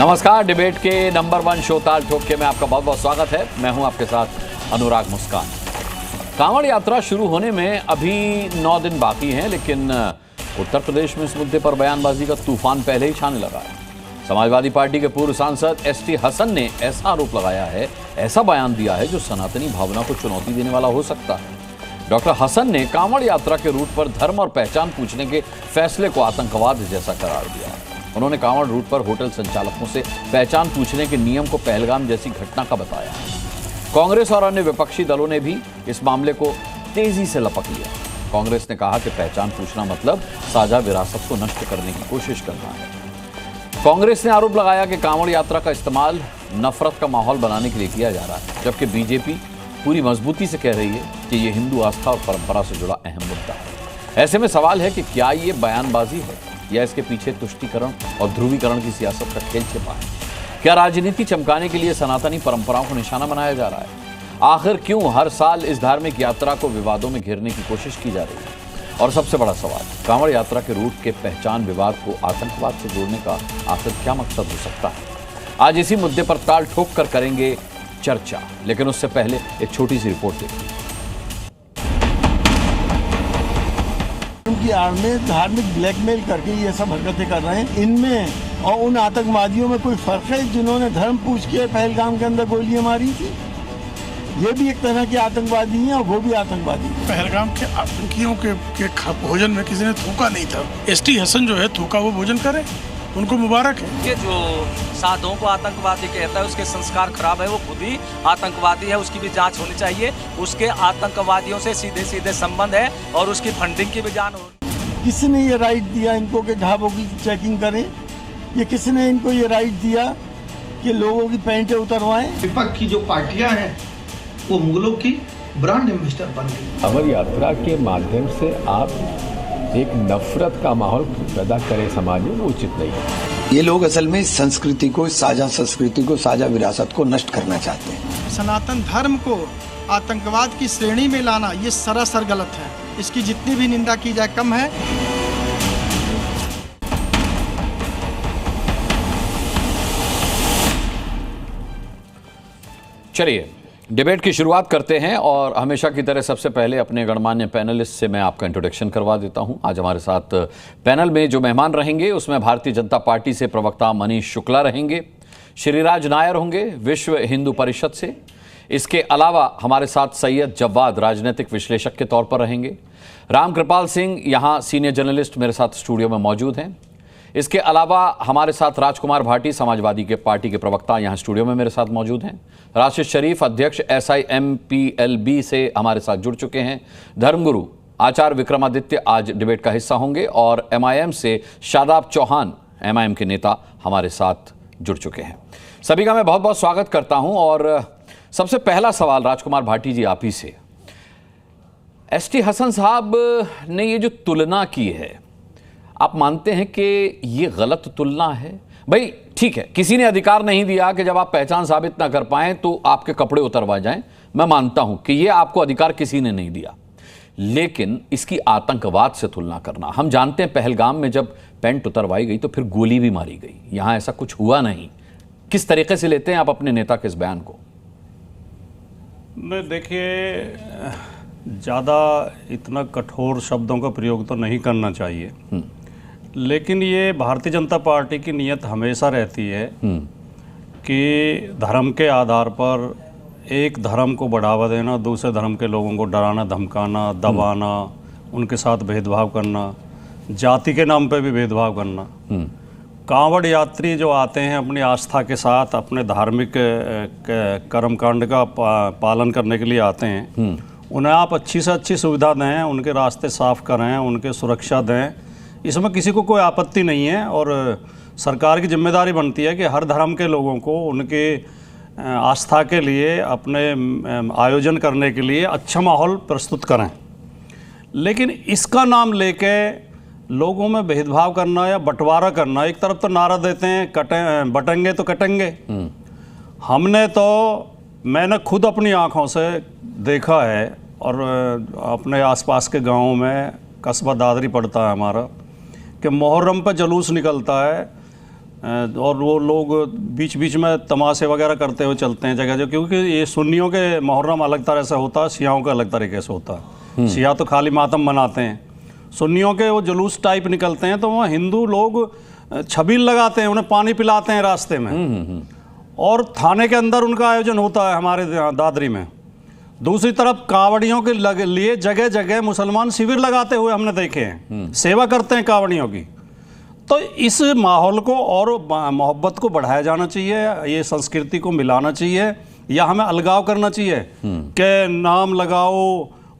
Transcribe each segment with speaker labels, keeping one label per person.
Speaker 1: नमस्कार, डिबेट के number 1 show ताल ठोक में आपका बहुत बहुत स्वागत है। मैं हूं आपके साथ अनुराग मुस्कान। कांवड़ यात्रा शुरू होने में अभी 9 दिन बाकी हैं, लेकिन उत्तर प्रदेश में इस मुद्दे पर बयानबाजी का तूफान पहले ही छाने लगा है। समाजवादी पार्टी के पूर्व सांसद एसटी हसन ने ऐसा आरोप लगाया है, ऐसा बयान दिया है जो सनातनी भावना को चुनौती देने वाला हो सकता है। डॉक्टर हसन ने कांवड़ यात्रा के रूट पर धर्म और पहचान पूछने के फैसले को आतंकवाद जैसा करार दिया है। उन्होंने कांवड़ रूट पर होटल संचालकों से पहचान पूछने के नियम को पहलगाम जैसी घटना का बताया। कांग्रेस और अन्य विपक्षी दलों ने भी इस मामले को तेजी से लपक लिया। कांग्रेस ने कहा कि पहचान पूछना मतलब साझा विरासत को नष्ट करने की कोशिश करना है। कांग्रेस ने आरोप लगाया कि कांवड़ यात्रा का इस्तेमाल नफरत का माहौल बनाने के लिए किया जा रहा है, जबकि बीजेपी पूरी मजबूती से कह रही है कि यह हिंदू आस्था और परंपरा से जुड़ा अहम मुद्दा है। ऐसे में सवाल है कि क्या ये बयानबाजी है या इसके पीछे तुष्टीकरण और ध्रुवीकरण की सियासत का खेल छिपा है? क्या राजनीति चमकाने के लिए सनातनी परंपराओं को निशाना बनाया जा रहा है? आखिर क्यों हर साल इस धार्मिक यात्रा को विवादों में घेरने की कोशिश की जा रही है? और सबसे बड़ा सवाल, कांवड़ यात्रा के रूट के पहचान विवाद को आतंकवाद से जोड़ने का आखिर क्या मकसद हो सकता है? आज इसी मुद्दे पर ताल ठोक कर करेंगे चर्चा, लेकिन उससे पहले एक छोटी सी रिपोर्ट देखिए।
Speaker 2: की आड़ में धार्मिक ब्लैकमेल करके ये सब हरकतें कर रहे हैं। इनमें और उन आतंकवादियों में कोई फर्क है जिन्होंने धर्म पूछ के पहलगाम के अंदर गोलियां मारी थी? ये भी एक तरह के आतंकवादी हैं और वो भी आतंकवादी हैं।
Speaker 3: पहलगाम के आतंकियों के भोजन में किसी ने थूका नहीं था। एसटी हसन जो है थूका वो भोजन करे, उनको मुबारक है।
Speaker 4: ये जो साधुओं को आतंकवादी कहता है उसके संस्कार खराब है, वो खुद ही आतंकवादी है, उसकी भी जांच होनी चाहिए। उसके आतंकवादियों से सीधे सीधे संबंध है और उसकी फंडिंग की भी जांच हो।
Speaker 2: किसने ये राइट दिया इनको कि ढाबों की चेकिंग करें? ये किसने इनको ये राइट दिया कि लोगों की पैंटें उतरवाएं?
Speaker 5: विपक्ष की जो पार्टियां हैं वो मुगलों की ब्रांड एम्बेसडर बन गई।
Speaker 6: कांवड़ यात्रा के माध्यम से आप एक नफरत का माहौल पैदा करें समाज में, वो उचित नहीं है।
Speaker 7: ये लोग असल में संस्कृति को, साझा संस्कृति को, साझा विरासत को नष्ट करना चाहते हैं।
Speaker 8: सनातन धर्म को आतंकवाद की श्रेणी में लाना ये सरासर गलत है। इसकी जितनी भी निंदा की जाए कम है।
Speaker 1: चलिए डिबेट की शुरुआत करते हैं और हमेशा की तरह सबसे पहले अपने गणमान्य पैनलिस्ट से मैं आपका इंट्रोडक्शन करवा देता हूं। आज हमारे साथ पैनल में जो मेहमान रहेंगे उसमें भारतीय जनता पार्टी से प्रवक्ता मनीष शुक्ला रहेंगे, श्रीराज नायर होंगे विश्व हिंदू परिषद से। इसके अलावा हमारे साथ सैयद जव्वाद राजनीतिक विश्लेषक के तौर पर रहेंगे, रामकृपाल सिंह यहाँ सीनियर जर्नलिस्ट मेरे साथ स्टूडियो में मौजूद हैं। इसके अलावा हमारे साथ राजकुमार भाटी समाजवादी के पार्टी के प्रवक्ता यहाँ स्टूडियो में मेरे साथ मौजूद हैं। राशिद शरीफ अध्यक्ष SIMPLB से हमारे साथ जुड़ चुके हैं। धर्मगुरु आचार्य विक्रमादित्य आज डिबेट का हिस्सा होंगे और MIM से शादाब चौहान MIM के नेता हमारे साथ जुड़ चुके हैं। सभी का मैं बहुत बहुत स्वागत करता हूं और सबसे पहला सवाल राजकुमार भाटी जी आप ही से। ST हसन साहब ने ये जो तुलना की है, आप मानते हैं कि ये गलत तुलना है? भाई ठीक है, किसी ने अधिकार नहीं दिया कि जब आप पहचान साबित ना कर पाएं तो आपके कपड़े उतरवा जाएं। मैं मानता हूं कि ये आपको अधिकार किसी ने नहीं दिया, लेकिन इसकी आतंकवाद से तुलना करना, हम जानते हैं पहलगाम में जब पैंट उतरवाई गई तो फिर गोली भी मारी गई, यहां ऐसा कुछ हुआ नहीं। किस तरीके से लेते हैं आप अपने नेता के इस बयान को?
Speaker 9: नहीं, देखिए ज़्यादा इतना कठोर शब्दों का प्रयोग तो नहीं करना चाहिए, लेकिन ये भारतीय जनता पार्टी की नीयत हमेशा रहती है कि धर्म के आधार पर एक धर्म को बढ़ावा देना, दूसरे धर्म के लोगों को डराना, धमकाना, दबाना, उनके साथ भेदभाव करना, जाति के नाम पे भी भेदभाव करना। कांवड़ यात्री जो आते हैं अपनी आस्था के साथ अपने धार्मिक कर्मकांड का पालन करने के लिए आते हैं, उन्हें आप अच्छी से अच्छी सुविधा दें, उनके रास्ते साफ करें, उनके सुरक्षा दें, इसमें किसी को कोई आपत्ति नहीं है। और सरकार की जिम्मेदारी बनती है कि हर धर्म के लोगों को उनके आस्था के लिए, अपने आयोजन करने के लिए अच्छा माहौल प्रस्तुत करें। लेकिन इसका नाम लेके लोगों में भेदभाव करना या बंटवारा करना, एक तरफ तो नारा देते हैं बटेंगे तो कटेंगे। मैंने खुद अपनी आँखों से देखा है और अपने आसपास के गाँव में, कस्बा दादरी पड़ता है हमारा, कि मुहर्रम पर जुलूस निकलता है और वो लोग बीच बीच में तमाशे वगैरह करते हुए चलते हैं जगह जगह, क्योंकि ये सुन्नियों के मुहर्रम अलग तरह से होता है, शियाओं का अलग तरीके से होता है। शिया तो खाली मातम मनाते हैं, सुन्नियों के वो जुलूस टाइप निकलते हैं, तो वहाँ हिंदू लोग छबील लगाते हैं, उन्हें पानी पिलाते हैं रास्ते में, और थाने के अंदर उनका आयोजन होता है हमारे दादरी में। दूसरी तरफ कांवड़ियों के लिए जगह जगह मुसलमान शिविर लगाते हुए हमने देखे हैं, सेवा करते हैं कांवड़ियों की। तो इस माहौल को और मोहब्बत को बढ़ाया जाना चाहिए, ये संस्कृति को मिलाना चाहिए, या हमें अलगाव करना चाहिए कि नाम लगाओ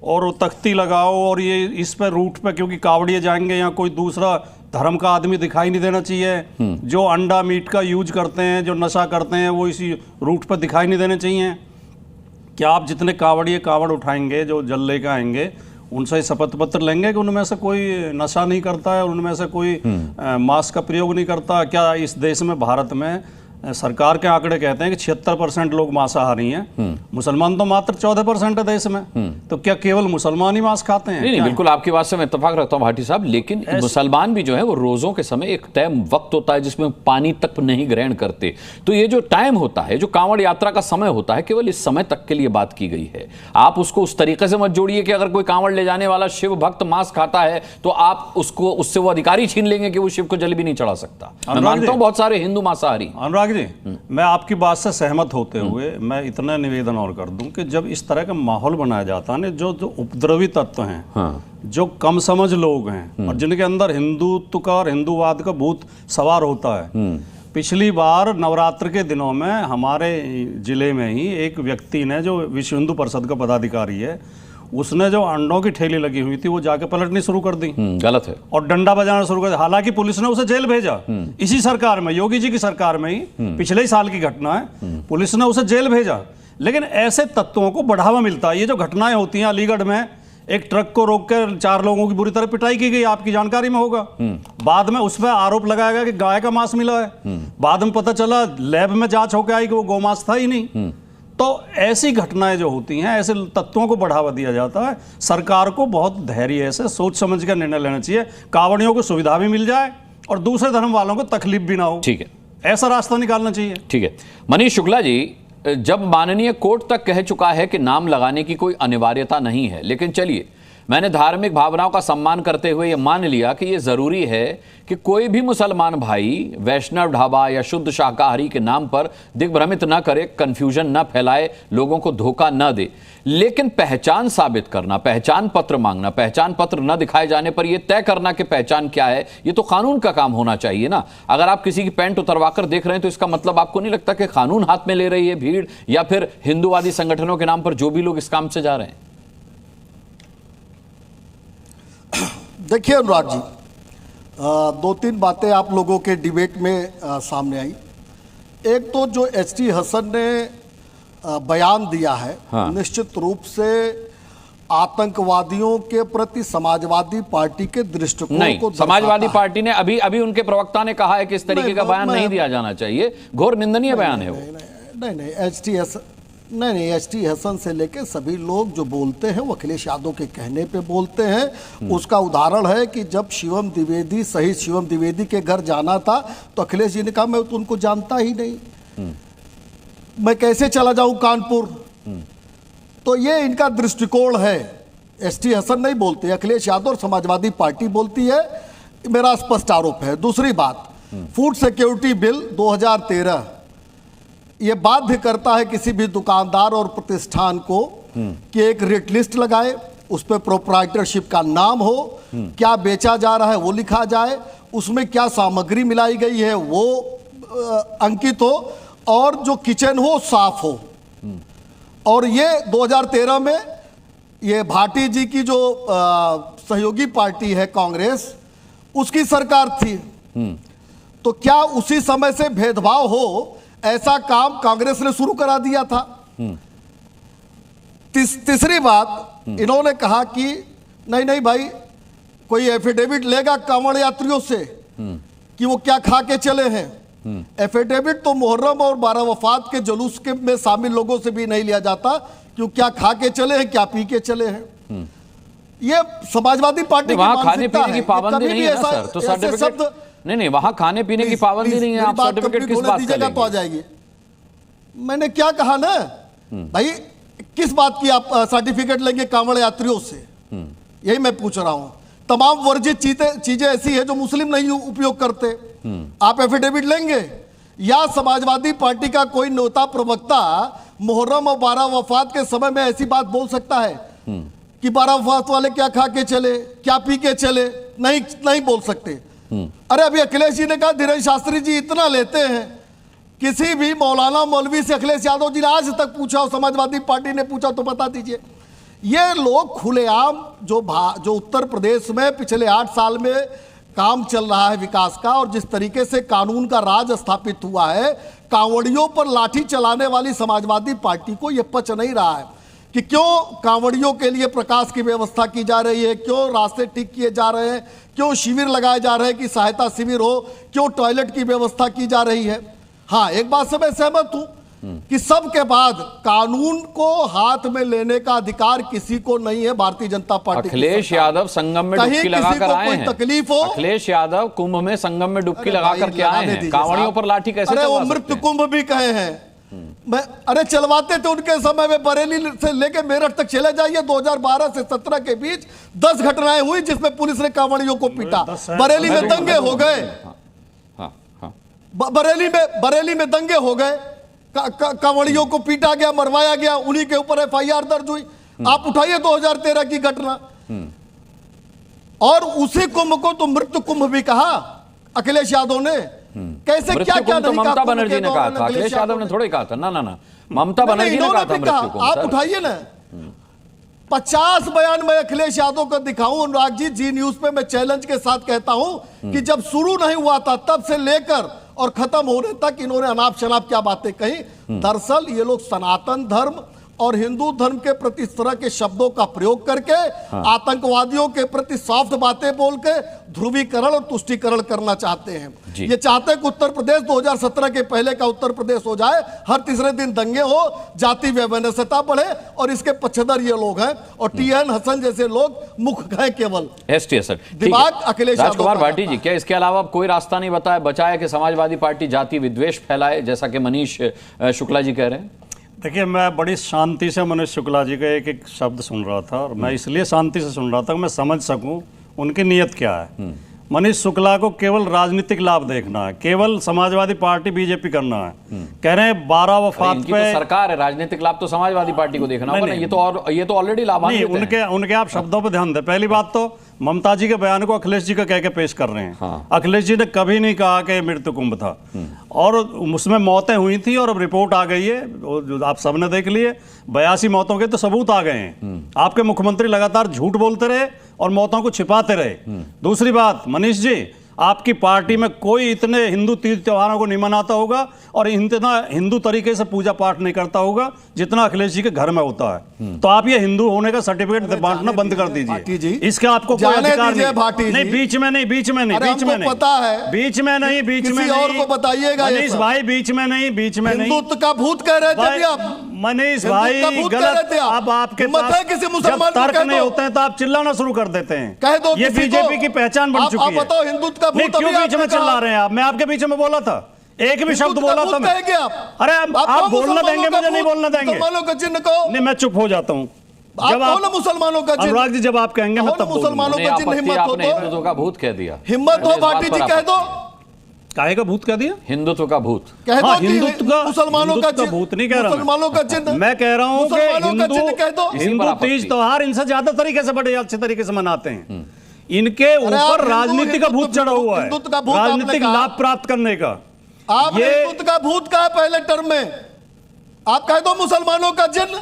Speaker 9: और तख्ती लगाओ और ये इस पर रूट पे, क्योंकि कावड़िए जाएंगे या कोई दूसरा धर्म का आदमी दिखाई नहीं देना चाहिए। जो अंडा मीट का यूज करते हैं, जो नशा करते हैं, वो इसी रूट पर दिखाई नहीं देने चाहिए। क्या आप जितने कावड़िए कावड़ उठाएंगे, जो जल लेकर आएंगे, उनसे शपथ पत्र लेंगे कि उनमें से कोई नशा नहीं करता है, उनमें से कोई मांस का प्रयोग नहीं करता? क्या इस देश में, भारत में, सरकार के आंकड़े कहते हैं कि 76% लोग मांसाहारी हैं, मुसलमान तो मात्र 14% है देश में, तो क्या केवल मुसलमान ही मांस खाते हैं?
Speaker 1: नहीं, बिल्कुल आपकी बात से मैं इत्तेफाक रखता हूं भाटी साहब, लेकिन मुसलमान भी जो है वो रोजों के समय एक तय वक्त होता है जिसमें पानी तक नहीं ग्रहण करते। तो ये जो टाइम होता है, जो कांवड़ यात्रा का समय होता है, केवल इस समय तक के लिए बात की गई है। आप उसको उस तरीके से मत जोड़िए कि अगर कोई कांवड़ ले जाने वाला शिव भक्त मांस खाता है तो आप उसको, उससे वो अधिकारी छीन लेंगे कि वो शिव को जल भी नहीं चढ़ा सकता। मैं मानता हूं बहुत सारे हिंदू मांसाहारी।
Speaker 9: अनुराग जी, मैं आपकी बात से सहमत होते हुए मैं इतना निवेदन और कर दूं कि जब इस तरह का माहौल बनाया जाता है ना, जो उपद्रवी तत्व हैं, जो कम समझ लोग हैं और जिनके अंदर हिंदुत्व का और हिंदूवाद का भूत सवार होता है। पिछली बार नवरात्र के दिनों में हमारे जिले में ही एक व्यक्ति ने, जो विश्व हिंदू परिषद का पदाधिकारी है, उसने जो अंडों की ठेली लगी हुई थी वो जाके पलटनी शुरू कर दी।
Speaker 1: गलत है।
Speaker 9: और डंडा बजाना शुरू कर दिया। हालांकि पुलिस ने उसे जेल भेजा, इसी सरकार में, योगी जी की सरकार में ही, पिछले ही साल की घटना है, पुलिस ने उसे जेल भेजा। लेकिन ऐसे तत्वों को बढ़ावा मिलता है। ये जो घटनाएं होती हैं, अलीगढ़ में एक ट्रक को रोककर 4 लोगों की बुरी तरह पिटाई की गई, आपकी जानकारी में होगा। बाद में उस पर आरोप लगाया गया कि गाय का मांस मिला है, बाद में पता चला लैब में जांच होकर आई कि वो गौमांस था ही नहीं। तो ऐसी घटनाएं जो होती हैं, ऐसे तत्वों को बढ़ावा दिया जाता है। सरकार को बहुत धैर्य से सोच समझ कर निर्णय लेना चाहिए, कांवड़ियों को सुविधा भी मिल जाए और दूसरे धर्म वालों को तकलीफ भी ना हो।
Speaker 1: ठीक है,
Speaker 9: ऐसा रास्ता निकालना चाहिए।
Speaker 1: ठीक है। मनीष शुक्ला जी, जब माननीय कोर्ट तक कह चुका है कि नाम लगाने की कोई अनिवार्यता नहीं है, लेकिन चलिए, मैंने धार्मिक भावनाओं का सम्मान करते हुए यह मान लिया कि यह जरूरी है कि कोई भी मुसलमान भाई वैष्णव ढाबा या शुद्ध शाकाहारी के नाम पर दिग्भ्रमित न करे, कंफ्यूजन न फैलाए, लोगों को धोखा न दे। लेकिन पहचान साबित करना, पहचान पत्र मांगना, पहचान पत्र न दिखाए जाने पर यह तय करना कि पहचान क्या है, यह तो कानून का काम होना चाहिए ना। अगर आप किसी की पैंट उतरवाकर देख रहे हैं तो इसका मतलब आपको नहीं लगता कि कानून हाथ में ले रही है भीड़, या फिर हिंदूवादी संगठनों के नाम पर जो भी लोग इस काम से जा रहे हैं?
Speaker 10: देखिए अनुराग जी, 2-3 बातें आप लोगों के डिबेट में सामने आई। एक तो जो एचटी हसन ने बयान दिया है, निश्चित रूप से आतंकवादियों के प्रति समाजवादी पार्टी के दृष्टिकोण को,
Speaker 1: समाजवादी पार्टी ने अभी उनके प्रवक्ता ने कहा है कि इस तरीके का बयान नहीं दिया जाना चाहिए, घोर निंदनीय बयान है वो।
Speaker 10: नहीं, एचटी हसन से लेकर सभी लोग जो बोलते हैं वो अखिलेश यादव के कहने पे बोलते हैं। उसका उदाहरण है कि जब शिवम द्विवेदी, शहीद शिवम द्विवेदी के घर जाना था तो अखिलेश जी ने कहा मैं तो उनको जानता ही नहीं, मैं कैसे चला जाऊं कानपुर। तो ये इनका दृष्टिकोण है। एचटी हसन नहीं बोलते, अखिलेश यादव और समाजवादी पार्टी बोलती है, मेरा स्पष्ट आरोप है। दूसरी बात, फूड सिक्योरिटी बिल 2013 ये बाध्य करता है किसी भी दुकानदार और प्रतिष्ठान को कि एक रेट लिस्ट लगाए, उस पर प्रोप्राइटरशिप का नाम हो, क्या बेचा जा रहा है वो लिखा जाए, उसमें क्या सामग्री मिलाई गई है वो अंकित हो, और जो किचन हो साफ हो। और ये 2013 में ये भाटी जी की जो सहयोगी पार्टी है कांग्रेस, उसकी सरकार थी। तो क्या उसी समय से भेदभाव हो, ऐसा काम कांग्रेस ने शुरू करा दिया था। तीसरी बात, इन्होंने कहा कि नहीं भाई, कोई एफिडेविट लेगा कांवड़ यात्रियों से कि वो क्या खा के चले हैं। एफिडेविट तो मुहर्रम और 12 वफात के जुलूस के में शामिल लोगों से भी नहीं लिया जाता कि क्या खा के चले हैं, क्या पी के चले हैं। ये समाजवादी पार्टी की
Speaker 1: खाने पीने की पाबंदी नहीं है ना सर, तो
Speaker 10: ऐसे शब्द
Speaker 1: नहीं, वहां खाने पीने की पाबंदी नहीं है, आप सर्टिफिकेट किस बात का
Speaker 10: तो आ जाएगी। मैंने क्या कहा ना भाई, किस बात की आप सर्टिफिकेट लेंगे कांवड़ यात्रियों से, यही मैं पूछ रहा हूं। तमाम वर्जित चीजें ऐसी है जो मुस्लिम नहीं उपयोग करते, आप एफिडेविट लेंगे? या समाजवादी पार्टी का कोई नेता प्रवक्ता मुहर्रम और 12 वफात के समय में ऐसी बात बोल सकता है कि 12 वफात वाले क्या खा के चले, क्या पी के चले? नहीं बोल सकते। अरे अभी अखिलेश जी ने कहा धीरेन्द्र शास्त्री जी इतना लेते हैं, किसी भी मौलाना मौलवी से अखिलेश यादव जी ने आज तक पूछा हो, समाजवादी पार्टी ने पूछा तो बता दीजिए। ये लोग खुलेआम जो उत्तर प्रदेश में पिछले 8 साल में काम चल रहा है विकास का, और जिस तरीके से कानून का राज स्थापित हुआ है, कांवड़ियों पर लाठी चलाने वाली समाजवादी पार्टी को यह पच नहीं रहा है कि क्यों कांवड़ियों के लिए प्रकाश की व्यवस्था की जा रही है, क्यों रास्ते ठीक किए जा रहे हैं, क्यों शिविर लगाए जा रहे हैं कि सहायता शिविर हो, क्यों टॉयलेट की व्यवस्था की जा रही है। हाँ, एक बात से मैं सहमत हूं कि सबके बाद कानून को हाथ में लेने का अधिकार किसी को नहीं है। भारतीय जनता पार्टी,
Speaker 1: अखिलेश यादव संगम में डुबकी लगाकर आए हैं।
Speaker 10: तकलीफ हो,
Speaker 1: अखिलेश यादव कुंभ में संगम में डुबकी लगाकर के आए हैं, कांवड़ियों पर लाठी कैसे चलवा सकते हैं?
Speaker 10: मृत्यु कुंभ भी कहे हैं। अरे चलवाते थे उनके समय में, बरेली से लेके मेरठ तक चले जाइए, 2012 से 17 के बीच 10 घटनाएं हुई जिसमें पुलिस ने कांवड़ियों को पीटा। बरेली में दंगे हो गए, बरेली में दंगे हो गए, कांवड़ियों को पीटा गया, मरवाया गया, उन्हीं के ऊपर FIR दर्ज हुई। आप उठाइए 2013 की घटना, और उसी कुंभ को तो मृत्यु कुंभ भी कहा अखिलेश यादव ने। कैसे क्या क्या
Speaker 1: तो ममता बनर्जी ने कहा था, अखिलेश यादव ने थोड़े कहा था। ना, ममता बनर्जी ने कहा था मृत्यु कुंभ।
Speaker 10: आप उठाइए ना, 50 बयान मैं अखिलेश यादव का दिखाऊं अनुराग जी न्यूज पे, मैं चैलेंज के साथ कहता हूं कि जब शुरू नहीं हुआ था तब से लेकर और खत्म होने तक इन्होंने अनाप शनाप क्या बातें कही। दरअसल ये लोग सनातन धर्म और हिंदू धर्म के प्रति इस तरह के शब्दों का प्रयोग करके आतंकवादियों के प्रति सॉफ्ट बातें बोल के ध्रुवीकरण और तुष्टीकरण करना चाहते हैं। ये चाहते हैं कि उत्तर प्रदेश 2017 के पहले का उत्तर प्रदेश हो जाए, हर तीसरे दिन दंगे हो, जाति वैमनस्यता बढ़े, और इसके पक्षधर ये लोग हैं, और TN हसन जैसे लोग मुख गए केवल
Speaker 1: ST हसन
Speaker 10: दिमाग अखिलेश
Speaker 1: राजकुमार भाटी जी, क्या इसके अलावा कोई रास्ता नहीं बचाया कि समाजवादी पार्टी जाति विद्वेष फैलाए, जैसा कि मनीष शुक्ला जी कह रहे हैं?
Speaker 9: देखिए, मैं बड़ी शांति से मनीष शुक्ला जी का एक एक शब्द सुन रहा था, और मैं इसलिए शांति से सुन रहा था कि मैं समझ सकूं उनकी नीयत क्या है। मनीष शुक्ला को केवल राजनीतिक लाभ देखना है, केवल समाजवादी पार्टी बीजेपी करना है। कह रहे हैं 12 वफात पे
Speaker 1: तो सरकार है, राजनीतिक लाभ तो समाजवादी पार्टी को देखना होगा ना। ये तो ऑलरेडी लाभान्वित है।
Speaker 9: उनके आप शब्दों पर ध्यान दें। पहली बात तो ममता जी के बयान को अखिलेश जी का कह के पेश कर रहे हैं।
Speaker 1: हाँ।
Speaker 9: अखिलेश जी ने कभी नहीं कहा कि मृत्यु कुंभ था, और उसमें मौतें हुई थी, और अब रिपोर्ट आ गई है, जो आप सबने देख लिए, 82 मौतों के तो सबूत आ गए हैं। आपके मुख्यमंत्री लगातार झूठ बोलते रहे और मौतों को छिपाते रहे। दूसरी बात, मनीष जी, आपकी पार्टी में कोई इतने हिंदू तीज त्योहारों को नहीं मनाता होगा और इतना हिंदू तरीके से पूजा पाठ नहीं करता होगा जितना अखिलेश जी के घर में होता है। तो आप ये हिंदू होने का सर्टिफिकेट बांटना बंद कर दीजिए। इसका आपको कोई अधिकार नहीं। बीच में नहीं, बीच में नहीं, बीच में नहीं,
Speaker 10: पता है,
Speaker 9: बीच में नहीं, बीच में
Speaker 10: और को बताइएगा
Speaker 9: मनीष भाई, बीच में नहीं, बीच में नहीं।
Speaker 10: हिंदुत्व का भूत कह रहे थे आप
Speaker 9: मनीष भाई, गलत। अब आपके पास
Speaker 10: किसी मुसलमान
Speaker 9: तर्क नहीं होते हैं तो आप चिल्लाना शुरू कर देते हैं।
Speaker 10: कह दो,
Speaker 9: ये बीजेपी की पहचान बन चुकी है।
Speaker 10: बताओ हिंदुत्व का भूत
Speaker 9: क्यों बीच में चिल्ला रहे हैं आप? मैं आपके बीच में बोला था, एक भी शब्द बोला था मैं। अरे आप बोलना देंगे मुझे? नहीं बोलना देंगे।
Speaker 10: मुसलमानों का चिन्ह को नहीं,
Speaker 9: मैं चुप हो जाता हूँ।
Speaker 10: जब आप मुसलमानों का चिन्ह,
Speaker 9: अनुराग जी, जब आप कहेंगे मैं तब
Speaker 10: मुसलमानों का चिन्ह, हिम्मत हो तो
Speaker 1: हिंदुत्व का भूत कह दिया।
Speaker 10: हिम्मत हो भाटी जी, कह दो।
Speaker 9: काहे का भूत कह दिया?
Speaker 1: हिंदुत्व का भूत
Speaker 10: कह दो।
Speaker 9: हिंदुत्व का,
Speaker 10: मुसलमानों का
Speaker 9: भूत नहीं कह रहा,
Speaker 10: मुसलमानों का चिन्ह
Speaker 9: मैं कह रहा हूँ कि हिंदू तीज त्योहार इनसे ज्यादा तरीके से, बड़े अच्छे तरीके से मनाते हैं। इनके ऊपर राजनीति का भूत चढ़ा हुआ है, राजनीतिक लाभ प्राप्त करने का।
Speaker 10: आप हिंदुत्व का भूत कहा पहले टर्म में? आप कह दो मुसलमानों का चिन्ह,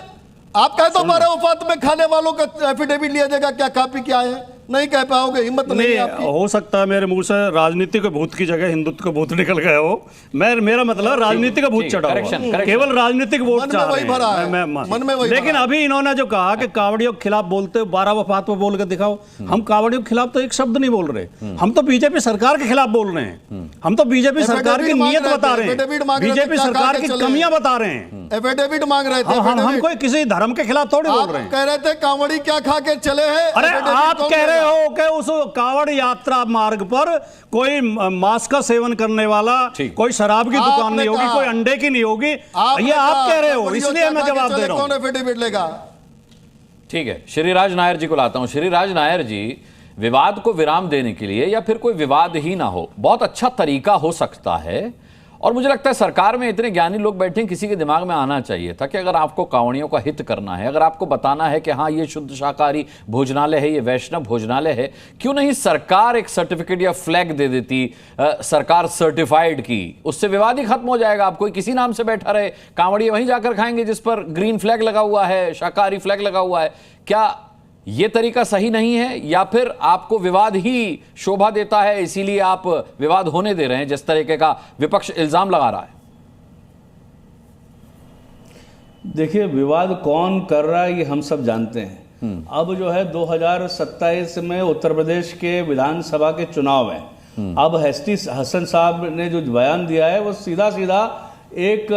Speaker 10: आप कह दो 12 वफात में खाने वालों का एफिडेविट लिया जाएगा, क्या कापी क्या है? नहीं कह पाओगे, हिम्मत नहीं आपकी।
Speaker 9: हो सकता है मेरे मुंह से राजनीति के भूत की जगह हिंदुत्व का भूत निकल गया हो। मेरा मतलब राजनीति का भूत चढ़ा हुआ, केवल राजनीतिक वोट चाह रहे हैं। लेकिन अभी इन्होंने जो कहा कि कांवड़ियों के खिलाफ बोलते हो, 12 वफात पे बोल के दिखाओ। हम कांवड़ियों के खिलाफ तो एक शब्द नहीं बोल रहे, हम तो बीजेपी सरकार के खिलाफ बोल रहे हैं। हम तो बीजेपी सरकार की नीयत बता रहे हैं, बीजेपी सरकार की कमियां बता रहे हैं।
Speaker 10: एफिडेविट मांग रहे थे।
Speaker 9: हम कोई किसी धर्म के खिलाफ थोड़ी बोल रहे हैं।
Speaker 10: कह रहे थे कांवड़ी क्या खा के चले हैं।
Speaker 9: अरे आप कह रहे रहे हो कि उस कावड़ यात्रा मार्ग पर कोई मांस का सेवन करने वाला, कोई शराब की दुकान नहीं होगी, कोई अंडे की नहीं होगी, ये आप कह रहे हो, इसलिए मैं जवाब दे रहा हूं।
Speaker 10: एफिडेविट लेगा?
Speaker 1: ठीक है, श्रीराज नायर जी को लाता हूं। श्रीराज नायर जी, विवाद को विराम देने के लिए या फिर कोई विवाद ही ना हो, बहुत अच्छा तरीका हो सकता है, और मुझे लगता है सरकार में इतने ज्ञानी लोग बैठे हैं, किसी के दिमाग में आना चाहिए था कि अगर आपको कांवड़ियों का हित करना है, अगर आपको बताना है कि हाँ ये शुद्ध शाकाहारी भोजनालय है, ये वैष्णव भोजनालय है, क्यों नहीं सरकार एक सर्टिफिकेट या फ्लैग दे देती, सरकार सर्टिफाइड की, उससे विवाद ही खत्म हो जाएगा। आप कोई किसी नाम से बैठा रहे, कांवड़िए वहीं जाकर खाएंगे जिस पर ग्रीन फ्लैग लगा हुआ है, शाकाहारी फ्लैग लगा हुआ है। क्या ये तरीका सही नहीं है, या फिर आपको विवाद ही शोभा देता है इसीलिए आप विवाद होने दे रहे हैं, जिस तरीके का विपक्ष इल्जाम लगा रहा है?
Speaker 11: देखिए, विवाद कौन कर रहा है ये हम सब जानते हैं। अब जो है 2027 में उत्तर प्रदेश के विधानसभा के चुनाव है। अब एसटी हसन साहब ने जो बयान दिया है वो सीधा सीधा एक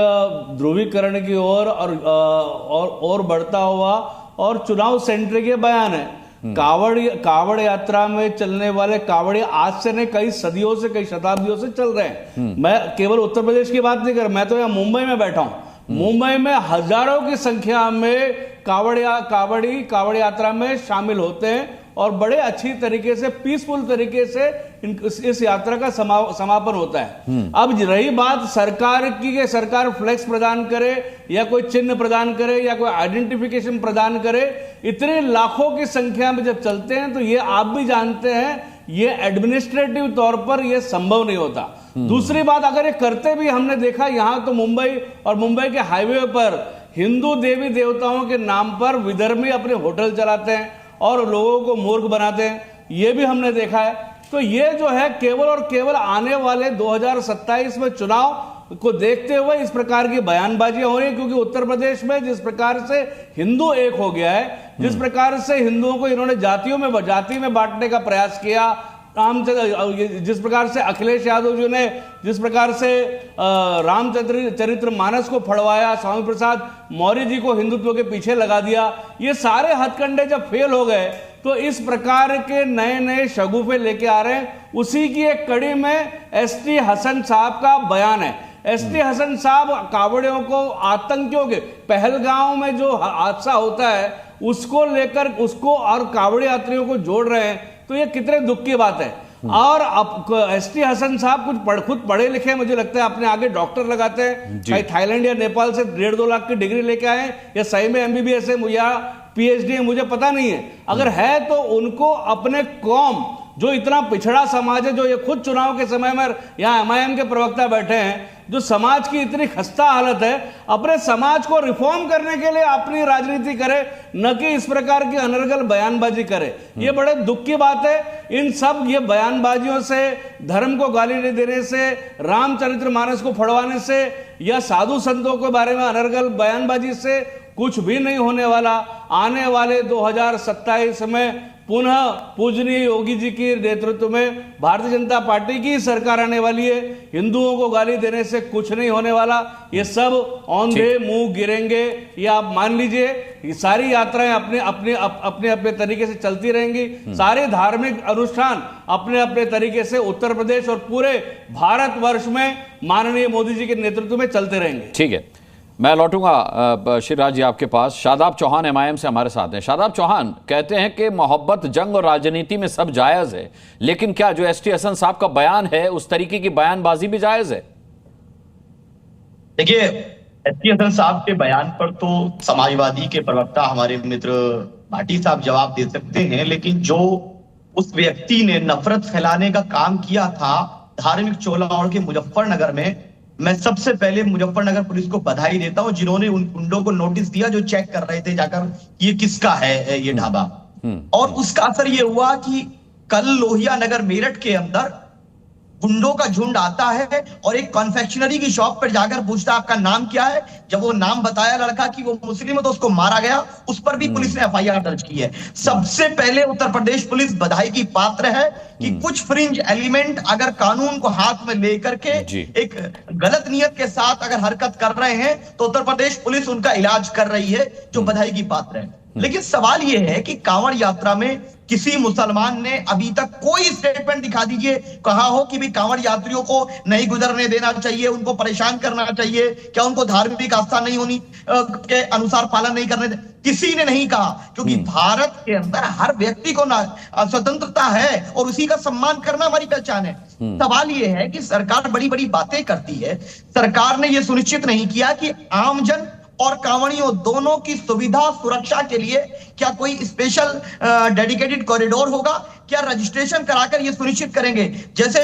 Speaker 11: ध्रुवीकरण की ओर और बढ़ता हुआ और चुनाव सेंटर के बयान है। कावड़ यात्रा में चलने वाले कावड़िए आज से नहीं, कई सदियों से, कई शताब्दियों से चल रहे हैं। मैं केवल उत्तर प्रदेश की बात नहीं कर रहा, मैं तो यहाँ मुंबई में बैठा हूं। मुंबई में हजारों की संख्या में कावड़ यात्रा में शामिल होते हैं और बड़े अच्छी तरीके से, पीसफुल तरीके से इस यात्रा का समापन होता है। अब रही बात सरकार की कि सरकार फ्लेक्स प्रदान करे या कोई चिन्ह प्रदान करे या कोई आइडेंटिफिकेशन प्रदान करे, इतने लाखों की संख्या में जब चलते हैं तो ये आप भी जानते हैं, ये एडमिनिस्ट्रेटिव तौर पर ये संभव नहीं होता। दूसरी बात, अगर ये करते भी, हमने देखा यहां तो मुंबई और मुंबई के हाईवे पर हिंदू देवी देवताओं के नाम पर विधर्मी अपने होटल चलाते हैं और लोगों को मूर्ख बनाते हैं, ये भी हमने देखा है। तो ये जो है केवल और केवल आने वाले 2027 में चुनाव को देखते हुए इस प्रकार की बयानबाजियां हो रही है, क्योंकि उत्तर प्रदेश में जिस प्रकार से हिंदू एक हो गया है, जिस प्रकार से हिंदुओं को इन्होंने जाति में बांटने का प्रयास किया, जिस प्रकार से अखिलेश यादव जी ने जिस प्रकार से रामचरित्र मानस को फड़वाया, स्वामी प्रसाद मौर्य जी को हिंदुत्व के पीछे लगा दिया, ये सारे हथकंडे जब फेल हो गए तो इस प्रकार के नए नए शगुफे लेके आ रहे हैं। उसी की एक कड़ी में एसटी हसन साहब का बयान है। एसटी हसन साहब कावड़ियों को आतंकियों के, पहलगांव में जो हादसा होता है उसको लेकर उसको और कावड़ी यात्रियों को जोड़ रहे हैं, तो ये कितने दुख की बात है। और अब एसटी हसन साहब खुद पढ़े लिखे, मुझे लगता है अपने आगे डॉक्टर लगाते हैं, कहीं थाईलैंड या नेपाल से 1.5-2 लाख की डिग्री लेके आए या सही में एमबीबीएस है या पीएचडी है, मुझे पता नहीं है। अगर है तो उनको अपने कौम, जो इतना पिछड़ा समाज है, जो ये खुद चुनाव के समय में यहाँ एमआईएम के प्रवक्ता बैठे हैं, जो समाज की इतनी खस्ता हालत है, अपने समाज को रिफॉर्म करने के लिए अपनी राजनीति करे, न कि इस प्रकार की अनर्गल बयानबाजी करे। ये बड़े दुख की बात है। इन सब ये बयानबाजियों से, धर्म को गाली देने से, रामचरितमानस को फड़वाने से या साधु संतों के बारे में अनर्गल बयानबाजी से कुछ भी नहीं होने वाला। आने वाले 2027 में पुनः पूजनीय योगी जी के नेतृत्व में भारतीय जनता पार्टी की सरकार आने वाली है। हिंदुओं को गाली देने से कुछ नहीं होने वाला। ये सब औंधे मुंह गिरेंगे, ये आप मान लीजिए। ये सारी यात्राएं अपने तरीके से चलती रहेंगी। सारे धार्मिक अनुष्ठान अपने अपने तरीके से उत्तर प्रदेश और पूरे भारतवर्ष में माननीय मोदी जी के नेतृत्व में चलते रहेंगे।
Speaker 1: ठीक है, मैं लौटूंगा श्रीराज जी आपके पास। शादाब चौहान एमआईएम से हमारे साथ हैं। शादाब चौहान कहते हैं कि मोहब्बत, जंग और राजनीति में सब जायज है, लेकिन क्या जो एसटी हसन साहब का बयान है उस तरीके की बयानबाजी भी जायज है?
Speaker 12: देखिए, एसटी हसन साहब के बयान पर तो समाजवादी के प्रवक्ता हमारे मित्र भाटी साहब जवाब दे सकते हैं, लेकिन जो उस व्यक्ति ने नफरत फैलाने का काम किया था धार्मिक चोला ओढ़ के मुजफ्फरनगर में, मैं सबसे पहले मुजफ्फरनगर पुलिस को बधाई देता हूं जिन्होंने उन गुंडों को नोटिस दिया जो चेक कर रहे थे जाकर ये किसका है ये ढाबा। और उसका असर ये हुआ कि कल लोहिया नगर मेरठ के अंदर गुंडों का झुंड आता है और एक कॉन्फेक्शनरी की शॉप पर जाकर पूछता आपका नाम क्या है। जब वो नाम बताया लड़का कि वो मुस्लिम है तो उसको मारा गया। उस पर भी पुलिस ने एफआईआर दर्ज की है। सबसे पहले उत्तर प्रदेश पुलिस बधाई की पात्र है कि कुछ फ्रिंज एलिमेंट अगर कानून को हाथ में लेकर के एक गलत नियत के साथ अगर हरकत कर रहे हैं तो उत्तर प्रदेश पुलिस उनका इलाज कर रही है, जो बधाई की पात्र है। लेकिन सवाल यह है कि कांवड़ यात्रा में किसी मुसलमान ने अभी तक कोई स्टेटमेंट दिखा दीजिए कहा हो कि भी कांवड़ यात्रियों को नहीं गुजरने देना चाहिए, उनको परेशान करना चाहिए, क्या उनको धार्मिक आस्था नहीं होनी के अनुसार पालन नहीं करने दे, किसी ने नहीं कहा। क्योंकि भारत के अंदर हर व्यक्ति को स्वतंत्रता है और उसी का सम्मान करना हमारी पहचान है। सवाल यह है कि सरकार बड़ी बड़ी बातें करती है, सरकार ने यह सुनिश्चित नहीं किया कि आमजन और कांवड़ियों दोनों की सुविधा सुरक्षा के लिए क्या कोई स्पेशल डेडिकेटेड कॉरिडोर होगा, क्या रजिस्ट्रेशन कराकर ये सुनिश्चित करेंगे। जैसे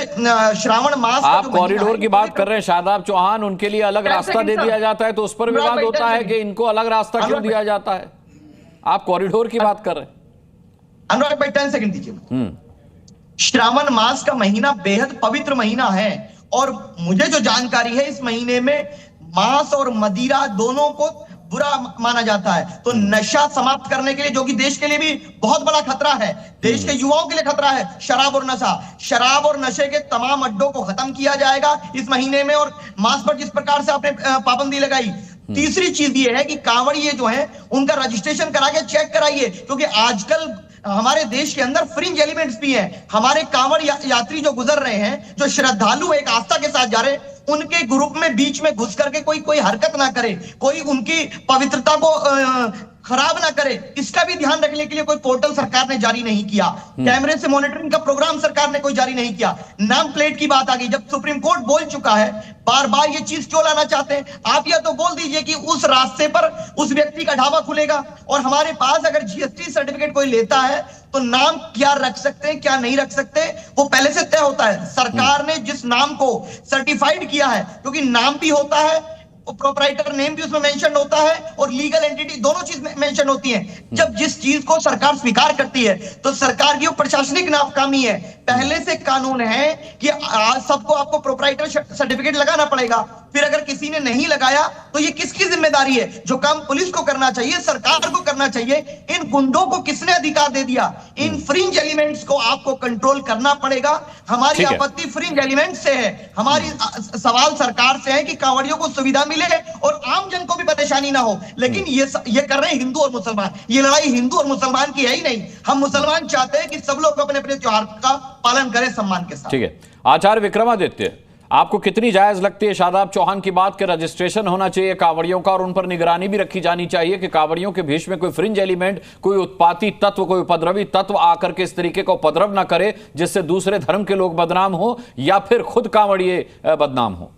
Speaker 12: श्रावण मास,
Speaker 1: आप कॉरिडोर की बात कर रहे हैं शादाब चौहान, उनके लिए अलग रास्ता दे दिया जाता है तो उस पर विवाद होता है कि इनको अलग रास्ता क्यों दिया जाता है। आप कॉरिडोर की बात कर रहे हैं।
Speaker 12: अनुराग भाई 10 सेकंड दीजिए। श्रावण मास का महीना बेहद पवित्र महीना है और मुझे जो जानकारी है इस महीने में मांस और मदिरा दोनों को बुरा माना जाता है। तो नशा समाप्त करने के लिए, जो कि देश के लिए भी बहुत बड़ा खतरा है, देश के युवाओं के लिए खतरा है, शराब और नशे के तमाम अड्डों को खत्म किया जाएगा इस महीने में, और मांस पर जिस प्रकार से आपने पाबंदी लगाई। तीसरी चीज ये है कि कांवड़िए जो है उनका रजिस्ट्रेशन करा के चेक कराइए, क्योंकि आजकल हमारे देश के अंदर फ्रिंज एलिमेंट्स भी हैं। हमारे कांवड़ यात्री जो गुजर रहे हैं, जो श्रद्धालु एक आस्था के साथ जा रहे हैं, उनके ग्रुप में बीच में घुस करके कोई हरकत ना करे, कोई उनकी पवित्रता को खराब ना करे, इसका भी ध्यान रखने के लिए कोई पोर्टल सरकार ने जारी नहीं किया। कैमरे से मॉनिटरिंग का प्रोग्राम सरकार ने कोई जारी नहीं किया। नाम प्लेट की बात आ गई, जब सुप्रीम कोर्ट बोल चुका है, बार बार ये चीज क्यों लाना चाहते हैं आप? या तो बोल दीजिए कि उस रास्ते पर उस व्यक्ति का ढाबा खुलेगा, और हमारे पास अगर जीएसटी सर्टिफिकेट कोई लेता है तो नाम क्या रख सकते हैं क्या नहीं रख सकते वो पहले से तय होता है। सरकार ने जिस नाम को सर्टिफाइड किया है, क्योंकि नाम भी होता है, प्रोप्राइटर नेम भी उसमें मेंशन होता है और लीगल एंटिटी दोनों चीज मेंशन होती है। जब जिस चीज को सरकार स्वीकार करती है तो सरकार की वो प्रशासनिक नाकामी है। पहले से कानून है कि सबको आपको प्रोप्राइटर सर्टिफिकेट लगाना पड़ेगा, फिर अगर किसी ने नहीं लगाया तो ये किसकी जिम्मेदारी है? जो काम पुलिस को करना चाहिए, सरकार को करना चाहिए, इन गुंडों को किसने अधिकार दे दिया? इन फ्रिंज एलिमेंट्स को आपको कंट्रोल करना पड़ेगा। हमारी आपत्ति फ्रिंज एलिमेंट से है, हमारी सवाल सरकार से है कि कांवड़ियों को सुविधा मिले और आम जन को भी परेशानी ना हो। लेकिन ये कर रहे हैं हिंदू और मुसलमान। ये लड़ाई हिंदू और मुसलमान की है ही नहीं। हम मुसलमान चाहते हैं कि सब लोग अपने अपने त्योहार का पालन करें सम्मान के साथ। ठीक है,
Speaker 1: आचार्य विक्रमादित्य, आपको कितनी जायज लगती है शादाब चौहान की बात के रजिस्ट्रेशन होना चाहिए कांवड़ियों का और उन पर निगरानी भी रखी जानी चाहिए कि कांवड़ियों के भीष में कोई फ्रिंज एलिमेंट, कोई उत्पाती तत्व, कोई उपद्रवी तत्व आकर के इस तरीके का उपद्रव ना करे जिससे दूसरे धर्म के लोग बदनाम हो या फिर खुद कांवड़िए बदनाम हो?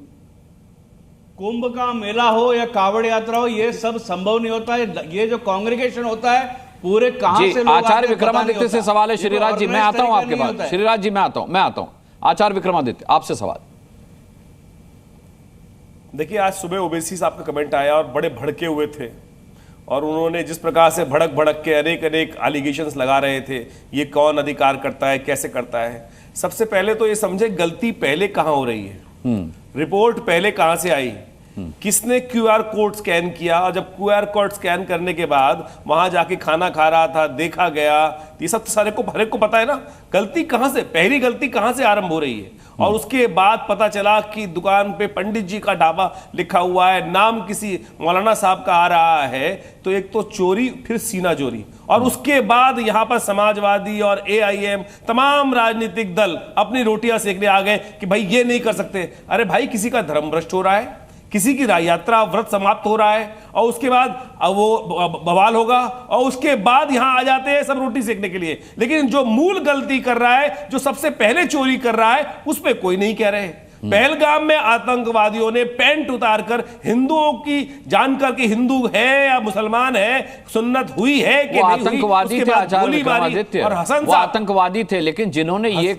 Speaker 11: कुंभ का मेला हो या कांवड़ यात्रा हो, ये सब संभव नहीं होता है। ये जो कांग्रेगेशन होता है पूरे कहां से लोग
Speaker 1: आचार्य विक्रमादित्य से सवाल है। श्रीराज जी, मैं आता हूं आपके पास। श्रीराज जी, मैं आता हूं। आचार्य विक्रमादित्य, आपसे सवाल।
Speaker 13: देखिए, आज सुबह ओवैसी साहब का कमेंट आया और बड़े भड़के हुए थे और उन्होंने जिस प्रकार से भड़क के अनेक एलिगेशंस लगा रहे थे, ये कौन अधिकार करता है, कैसे करता है। सबसे पहले तो ये समझे गलती पहले कहां हो रही है, रिपोर्ट पहले कहां से आई, किसने क्यूआर कोड स्कैन किया, और जब क्यूआर कोड स्कैन करने के बाद वहां जाके खाना खा रहा था, देखा गया, ये सब सारे को हर एक को पता है ना। गलती कहां से, पहली गलती कहां से आरंभ हो रही है? और उसके बाद पता चला कि दुकान पे पंडित जी का ढाबा लिखा हुआ है, नाम किसी मौलाना साहब का आ रहा है, तो एक तो चोरी, फिर सीना चोरी, और उसके बाद यहां पर समाजवादी और एआईएम तमाम राजनीतिक दल अपनी रोटियां सेकने आ गए कि भाई ये नहीं कर सकते। अरे भाई, किसी का धर्म भ्रष्ट हो रहा है, किसी की यात्रा व्रत समाप्त हो रहा है, और उसके बाद वो बवाल होगा, और उसके बाद यहां आ जाते हैं सब रोटी सेकने के लिए। लेकिन जो मूल गलती कर रहा है, जो सबसे पहले चोरी कर रहा है, उस पर कोई नहीं कह रहे। पहलगाम में आतंकवादियों ने पैंट उतारकर हिंदुओं की जानकर कि हिंदू है या मुसलमान है, सुन्नत हुई है कि नहीं हुई,
Speaker 1: आतंकवादी थे आचार्य विक्रमादित्य, और हसन साहब आतंकवादी थे, लेकिन जिन्होंने ये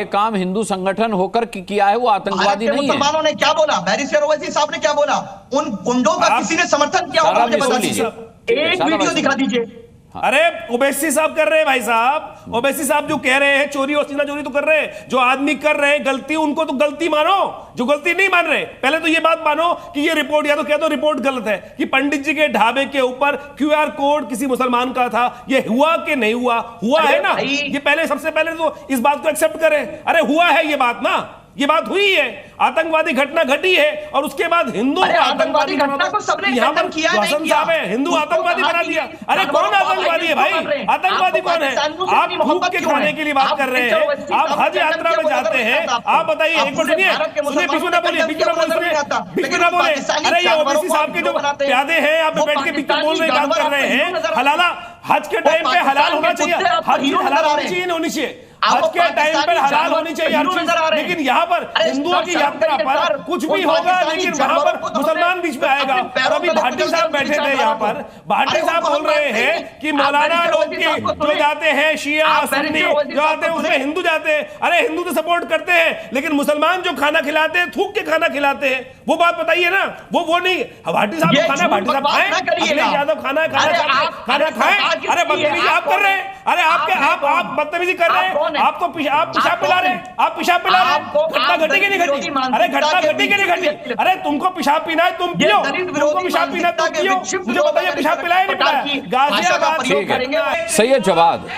Speaker 1: काम हिंदू संगठन होकर किया है वो आतंकवादी नहीं है।
Speaker 12: मुसलमानों ने क्या बोला? बैरिस्टर ओवैसी साहब ने क्या बोला? उन गुंडों का किसी ने समर्थन किया होगा? मुझे बता दीजिए, एक वीडियो दिखा दीजिए।
Speaker 13: अरे ओवैसी साहब कर रहे हैं भाई साहब, ओवैसी साहब जो कह रहे हैं चोरी और सीना चोरी तो कर रहे हैं, जो आदमी कर रहे हैं गलती, उनको तो गलती मानो। जो गलती नहीं मान रहे, पहले तो ये बात मानो कि ये रिपोर्ट, या तो कह दो रिपोर्ट गलत है कि पंडित जी के ढाबे के ऊपर क्यूआर कोड किसी मुसलमान का था, ये हुआ कि नहीं हुआ? हुआ है ना, ये पहले सबसे पहले तो इस बात को एक्सेप्ट करें। अरे हुआ है ये बात ना, ये बात हुई है, आतंकवादी घटना घटी है और उसके बाद हिंदू आतंकवादी
Speaker 12: घटना को सबने
Speaker 13: यहाँ
Speaker 12: किया
Speaker 13: वसंत साहब है, हिंदू आतंकवादी बना दिया। अरे कौन आतंकवादी है भाई? आतंकवादी कौन है? आप भूख के खाने के लिए बात कर रहे हैं, आप हज यात्रा में जाते हैं। आप बताइए, एक बार सुनिए, बीच में ना बोलिए, बीच में ना बोले। अरे ये ओबीसी साहब के जो प्यादे हैं, आप बैठ के बीच में बोल रहे बात कर रहे हैं। हलाला हज के टाइम पे हलाल होना चाहिए, हज हलाल होनी चाहिए, नहीं होनी चाहिए। हज के टाइम पर हलाल होनी चाहिए हर चीज, लेकिन यहाँ पर हिंदुओं की यात्रा पर कुछ भी होगा, लेकिन वहां पर मुसलमान बीच में आएगा। और अभी भाटी साहब बैठे थे यहाँ पर, भाटी साहब बोल रहे हैं कि मौलाना लोग के जो जाते हैं शिया सुन्नी जो आते हैं उसमें हिंदू जाते हैं। अरे हिंदू तो सपोर्ट करते हैं, लेकिन मुसलमान जो खाना खिलाते हैं, थूक के खाना खिलाते हैं, वो बात बताइए ना। वो नहीं, भाटी साहब खाना, भाटी साहब खाएं, अखिलेश यादव खाना खाएं। अरे बदतमीजी आप कर रहे हैं, अरे आप बदतमीजी कर रहे हैं। आप पेशाब पिला रहे हैं, आप पेशाब पिला रहे हैं। घटना घटी कि नहीं घटी? अरे घटना घटी कि नहीं घटी? अरे तुमको पेशाब पीना है तुम पियो, तुमको पेशाब पीना है तुम पियो। मुझे बताइए पेशाब पिलाया नहीं पिलाया? गाजियाबाद।
Speaker 1: सैयद जवाद,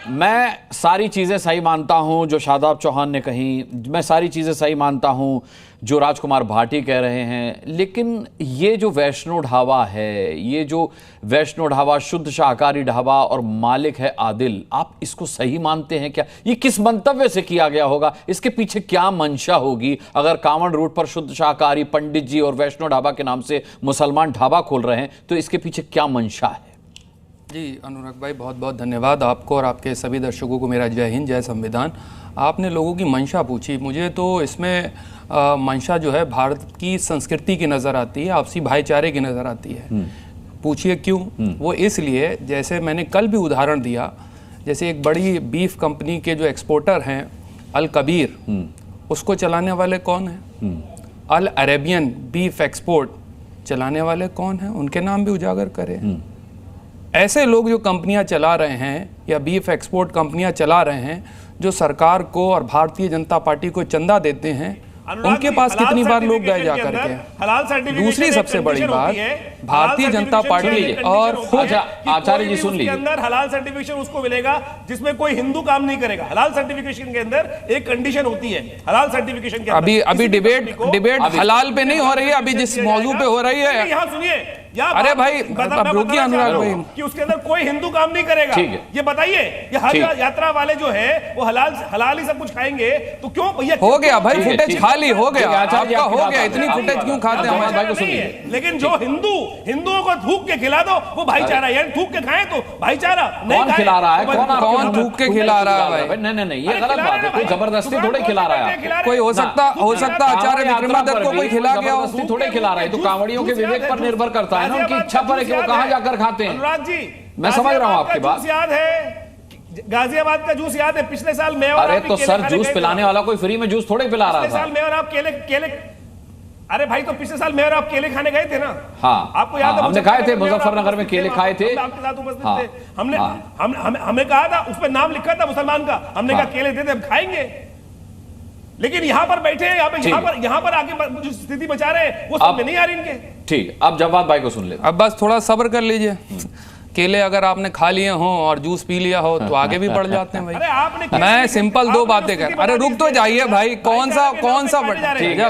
Speaker 1: मैं सारी चीज़ें सही मानता हूं जो शादाब चौहान ने कही, मैं सारी चीज़ें सही मानता हूं जो राजकुमार भाटी कह रहे हैं, लेकिन ये जो वैष्णो ढाबा है, ये जो वैष्णो ढाबा शुद्ध शाकाहारी ढाबा और मालिक है आदिल, आप इसको सही मानते हैं क्या? ये किस मंतव्य से किया गया होगा? इसके पीछे क्या मंशा होगी? अगर कांवड़ रोड पर शुद्ध शाकाहारी पंडित जी और वैष्णो ढाबा के नाम से मुसलमान ढाबा खोल रहे हैं, तो इसके पीछे क्या मंशा है?
Speaker 14: जी अनुराग भाई, बहुत बहुत धन्यवाद आपको और आपके सभी दर्शकों को मेरा जय हिंद, जय संविधान। आपने लोगों की मंशा पूछी, मुझे तो इसमें मंशा जो है भारत की संस्कृति की नज़र आती है, आपसी भाईचारे की नज़र आती है। पूछिए क्यों? वो इसलिए, जैसे मैंने कल भी उदाहरण दिया, जैसे एक बड़ी बीफ कंपनी के जो एक्सपोर्टर हैं अल कबीर, उसको चलाने वाले कौन हैं? अल अरेबियन बीफ एक्सपोर्ट चलाने वाले कौन हैं? उनके नाम भी उजागर करें। ऐसे लोग जो कंपनियां चला रहे हैं या बीफ एक्सपोर्ट कंपनियां चला रहे हैं, जो सरकार को और भारतीय जनता पार्टी को चंदा देते हैं, उनके पास कितनी बार लोग गए जा करके। दूसरी सबसे बड़ी बात, भारतीय जनता पार्टी और
Speaker 1: आचार्य जी सुन लीजिए,
Speaker 13: अंदर हलाल सर्टिफिकेशन उसको मिलेगा जिसमें कोई हिंदू काम नहीं करेगा। हलाल सर्टिफिकेशन के अंदर एक कंडीशन होती है, हलाल सर्टिफिकेशन के अंदर।
Speaker 14: अभी डिबेट हलाल पे नहीं हो रही है, अभी जिस मौजू पे हो रही है।
Speaker 13: यहाँ सुनिए,
Speaker 14: अरे भाई रुकिए अनुराग भाई,
Speaker 13: कि उसके अंदर कोई हिंदू काम नहीं करेगा। ये बताइए, ये हज यात्रा वाले जो है वो हलाल ही सब कुछ खाएंगे, तो क्यों भैया?
Speaker 14: हो गया भाई, फुटेज खाली हो गया, आपका हो गया, इतनी फुटेज क्यों खाते हैं
Speaker 13: भाई को? सुनिए, लेकिन जो हिंदुओं को थूक के खिला दो वो भाईचारा, यानी थूक के खाएं तो भाईचारा।
Speaker 1: कौन खिला रहा है?
Speaker 14: कौन थूक के खिला रहा है भाई?
Speaker 1: नहीं, ये गलत बात है, कोई जबरदस्ती थोड़े खिला रहा है।
Speaker 14: कोई हो सकता आचार्य विक्रमादित्य को कोई खिला गया,
Speaker 1: जबरदस्ती थोड़े खिला रहा है। तो कांवड़ियों के विवेक पर निर्भर करता है ना, उनकी इच्छा पर कि वो कहां जाकर खाते हैं।
Speaker 13: अनुराग जी,
Speaker 1: मैं समझ रहा हूं आपकी बात।
Speaker 13: याद है गाजियाबाद का जूस याद है? पिछले साल मैं और
Speaker 1: अरे तो सर, जूस पिलाने वाला कोई फ्री में जूस थोड़े पिला रहा था।
Speaker 13: पिछले साल मैं और आप केले अरे भाई, तो पिछले साल मैं और आप केले खाने गए थे ना?
Speaker 1: हाँ,
Speaker 13: आपको याद है?
Speaker 1: हमने खाए थे, मुजफ्फरनगर में केले खाए थे,
Speaker 13: आपके साथ उपस्थित थे। हमने कहा था, उस पर नाम लिखा था मुसलमान का, हमने कहा केले दे दे, हम खाएंगे। लेकिन यहाँ पर बैठे हैं, यहाँ पर आके जो स्थिति बचा रहे हैं वो समझ नहीं आ रही इनके।
Speaker 1: ठीक, अब जवाद भाई को सुन ले।
Speaker 14: अब बस थोड़ा सब्र कर लीजिए। केले अगर आपने खा लिए हो और जूस पी लिया हो तो आगे भी बढ़ जाते हैं भाई। मैं सिंपल दो बातें कर, अरे रुक तो जाइए भाई, कौन सा
Speaker 1: ठीक है।